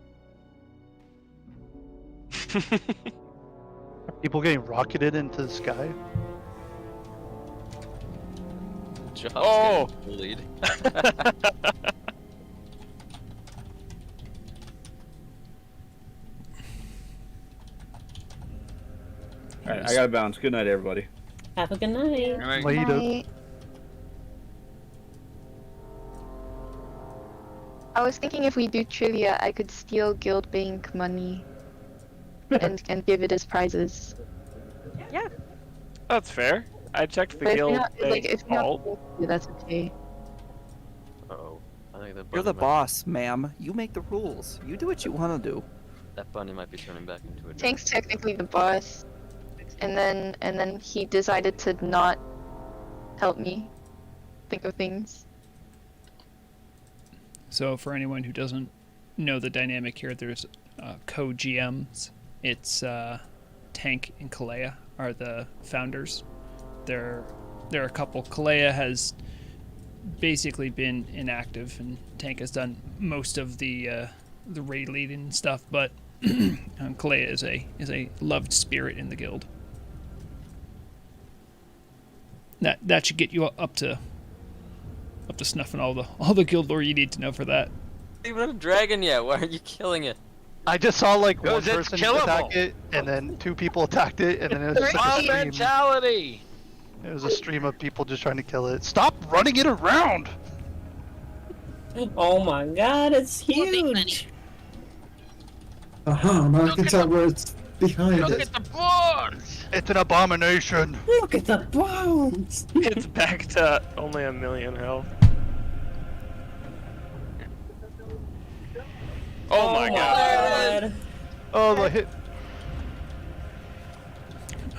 [SPEAKER 3] People getting rocketed into the sky.
[SPEAKER 9] Job's
[SPEAKER 5] Oh!
[SPEAKER 9] getting bullied.
[SPEAKER 8] Alright, I gotta bounce. Good night, everybody.
[SPEAKER 16] Have a good night.
[SPEAKER 6] Later.
[SPEAKER 13] I was thinking if we do trivia, I could steal guild bank money and give it as prizes.
[SPEAKER 4] Yeah.
[SPEAKER 5] That's fair. I checked the
[SPEAKER 13] But if
[SPEAKER 5] guild.
[SPEAKER 13] you're not, like, if you're not
[SPEAKER 5] vault.
[SPEAKER 13] supposed to, that's okay.
[SPEAKER 9] Oh, I think that
[SPEAKER 15] You're the
[SPEAKER 9] bunny
[SPEAKER 15] boss, ma'am. You make the rules. You do what you want to do.
[SPEAKER 9] That bunny might be turning back into a.
[SPEAKER 13] Tank's technically the boss. and then he decided to not help me think of things.
[SPEAKER 1] So for anyone who doesn't know the dynamic here, there's co-GMs. It's Tank and Kalea are the founders. There are a couple. Kalea has basically been inactive, and Tank has done most of the raid leading and stuff. But Kalea is a loved spirit in the guild. That should get you up to snuffing all the guild lore you need to know for that.
[SPEAKER 18] Even a dragon yet? Why aren't you killing it?
[SPEAKER 3] I just saw like one
[SPEAKER 7] Because it's
[SPEAKER 3] person
[SPEAKER 7] killable.
[SPEAKER 3] attack it, and then 2 people attacked it, and then it was just like a
[SPEAKER 7] Mob
[SPEAKER 3] stream.
[SPEAKER 7] mentality.
[SPEAKER 3] It was a stream of people just trying to kill it. Stop running it around!
[SPEAKER 16] Oh my god, it's huge!
[SPEAKER 6] Aha, now I can tell where it's behind
[SPEAKER 7] Look
[SPEAKER 6] it.
[SPEAKER 7] at the boards.
[SPEAKER 3] It's an abomination.
[SPEAKER 16] Look at the bones!
[SPEAKER 5] It's back to only 1,000,000 health. Oh my god.
[SPEAKER 3] Oh, the hit.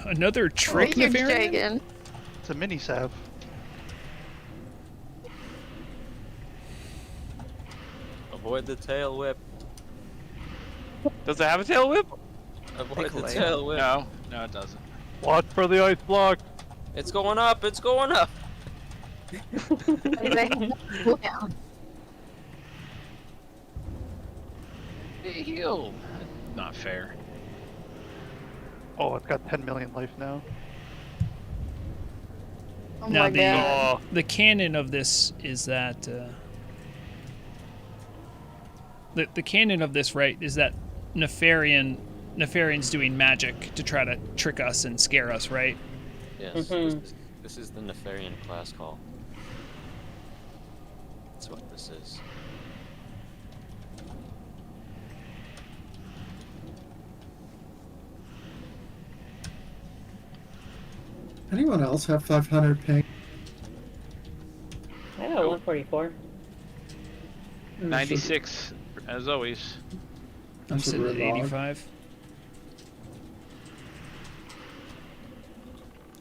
[SPEAKER 1] Another trick Nefarian?
[SPEAKER 3] It's a mini sav.
[SPEAKER 18] Avoid the tail whip.
[SPEAKER 5] Does it have a tail whip?
[SPEAKER 18] Avoid the tail whip.
[SPEAKER 7] No, it doesn't.
[SPEAKER 3] Watch for the ice block.
[SPEAKER 18] It's going up. It's going up.
[SPEAKER 7] He healed. Not fair.
[SPEAKER 3] Oh, it's got 10 million life now.
[SPEAKER 13] Oh
[SPEAKER 1] Now
[SPEAKER 13] my god.
[SPEAKER 1] the canon of this is that the canon of this, right, is that Nefarian's doing magic to try to trick us and scare us, right?
[SPEAKER 18] Yes. This is the Nefarian class call. That's what this is.
[SPEAKER 6] Anyone else have 500 ping?
[SPEAKER 16] I got 144.
[SPEAKER 7] 96, as always.
[SPEAKER 1] I'm sitting at 85.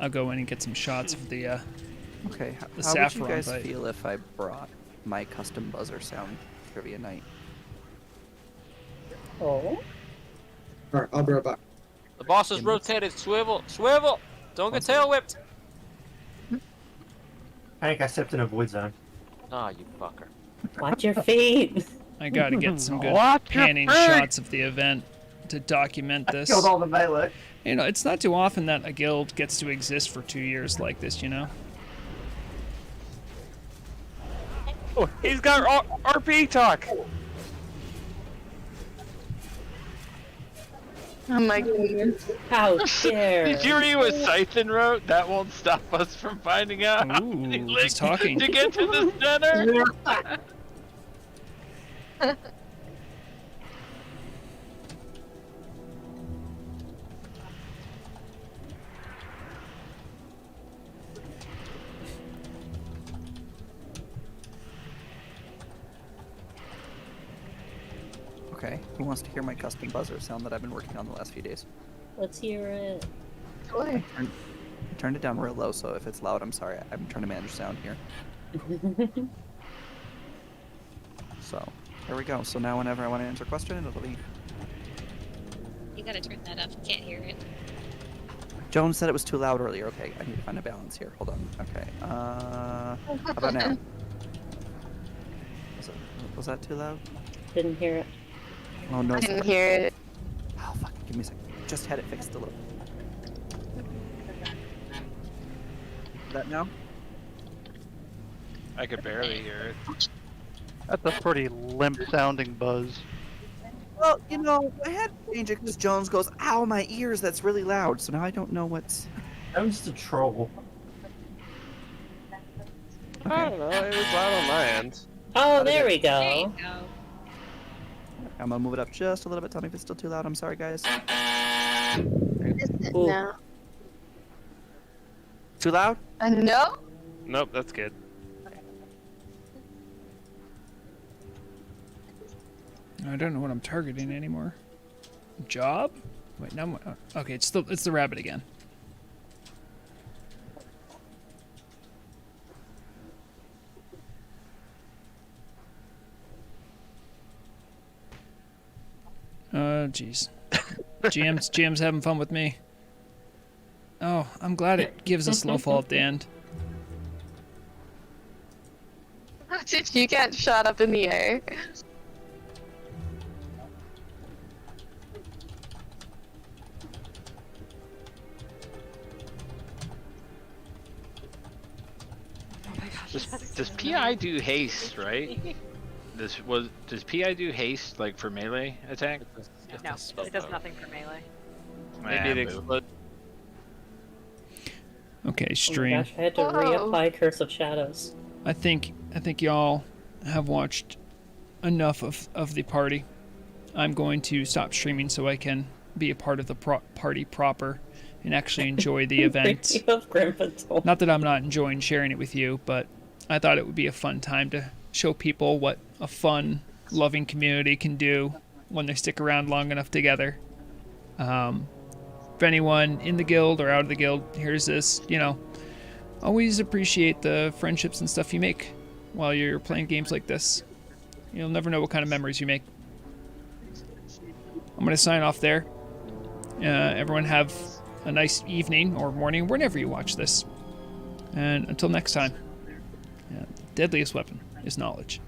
[SPEAKER 1] I'll go in and get some shots of the
[SPEAKER 15] Okay,
[SPEAKER 1] the
[SPEAKER 15] how would you
[SPEAKER 1] saffron
[SPEAKER 15] guys
[SPEAKER 1] bite.
[SPEAKER 15] feel if I brought my custom buzzer sound trivia night?
[SPEAKER 16] Oh?
[SPEAKER 6] Alright, I'll be right back.
[SPEAKER 18] The boss is rotated. Swivel. Swivel. Don't get tail whipped.
[SPEAKER 14] I think I stepped in a void zone.
[SPEAKER 18] Ah, you fucker.
[SPEAKER 16] Watch your feet!
[SPEAKER 1] I gotta get some good
[SPEAKER 14] Watch your
[SPEAKER 1] panning
[SPEAKER 14] feet!
[SPEAKER 1] shots of the event to document this.
[SPEAKER 14] Killed all the melee.
[SPEAKER 1] You know, it's not too often that a guild gets to exist for 2 years like this, you know?
[SPEAKER 5] Oh, he's got RP talk!
[SPEAKER 13] Oh my goodness.
[SPEAKER 16] How dare!
[SPEAKER 7] Did you read what Scythen wrote? That won't stop us from finding out how many
[SPEAKER 1] Ooh,
[SPEAKER 7] links
[SPEAKER 1] he's talking.
[SPEAKER 7] to get to the center.
[SPEAKER 15] Okay, who wants to hear my custom buzzer sound that I've been working on the last few days?
[SPEAKER 16] Let's hear it.
[SPEAKER 13] Sure.
[SPEAKER 15] I turned it down real low, so if it's loud, I'm sorry. I'm trying to manage sound here. So, there we go. So now whenever I want to answer a question, it'll be...
[SPEAKER 17] You gotta turn that up. Can't hear it.
[SPEAKER 15] Joan said it was too loud earlier. Okay, I need to find a balance here. Hold on. Okay, how about now? Was that too loud?
[SPEAKER 16] Didn't hear it.
[SPEAKER 15] Oh no.
[SPEAKER 13] I didn't hear it.
[SPEAKER 15] Oh fuck, give me a second. Just had it fixed a little. That now?
[SPEAKER 7] I could barely hear it.
[SPEAKER 3] That's a pretty limp sounding buzz.
[SPEAKER 15] Well, you know, I had to change it because Jones goes, ow, my ears, that's really loud. So now I don't know what's...
[SPEAKER 14] I'm just a troll.
[SPEAKER 5] I don't know, it was loud on my end.
[SPEAKER 16] Oh, there we go.
[SPEAKER 17] There you go.
[SPEAKER 15] I'm gonna move it up just a little bit. Tell me if it's still too loud. I'm sorry, guys.
[SPEAKER 16] Ooh.
[SPEAKER 13] No.
[SPEAKER 15] Too loud?
[SPEAKER 13] No?
[SPEAKER 5] Nope, that's good.
[SPEAKER 1] I don't know what I'm targeting anymore. Job? Wait, no. Okay, it's the rabbit again. Jeez. GM's having fun with me. Oh, I'm glad it gives us low fall at the end.
[SPEAKER 13] How did you get shot up in the air?
[SPEAKER 7] Does PI do haste, right? Does PI do haste like for melee attack?
[SPEAKER 4] No, it does nothing for melee.
[SPEAKER 5] Maybe it explodes.
[SPEAKER 1] Okay, stream.
[SPEAKER 16] Oh my gosh, I had to reapply Curse of Shadows.
[SPEAKER 1] I think y'all have watched enough of the party. I'm going to stop streaming so I can be a part of the party proper and actually enjoy the event. Not that I'm not enjoying sharing it with you, but I thought it would be a fun time to show people what a fun, loving community can do when they stick around long enough together. If anyone in the guild or out of the guild hears this, you know, always appreciate the friendships and stuff you make while you're playing games like this. You'll never know what kind of memories you make. I'm going to sign off there. Everyone have a nice evening or morning whenever you watch this. And until next time, deadliest weapon is knowledge.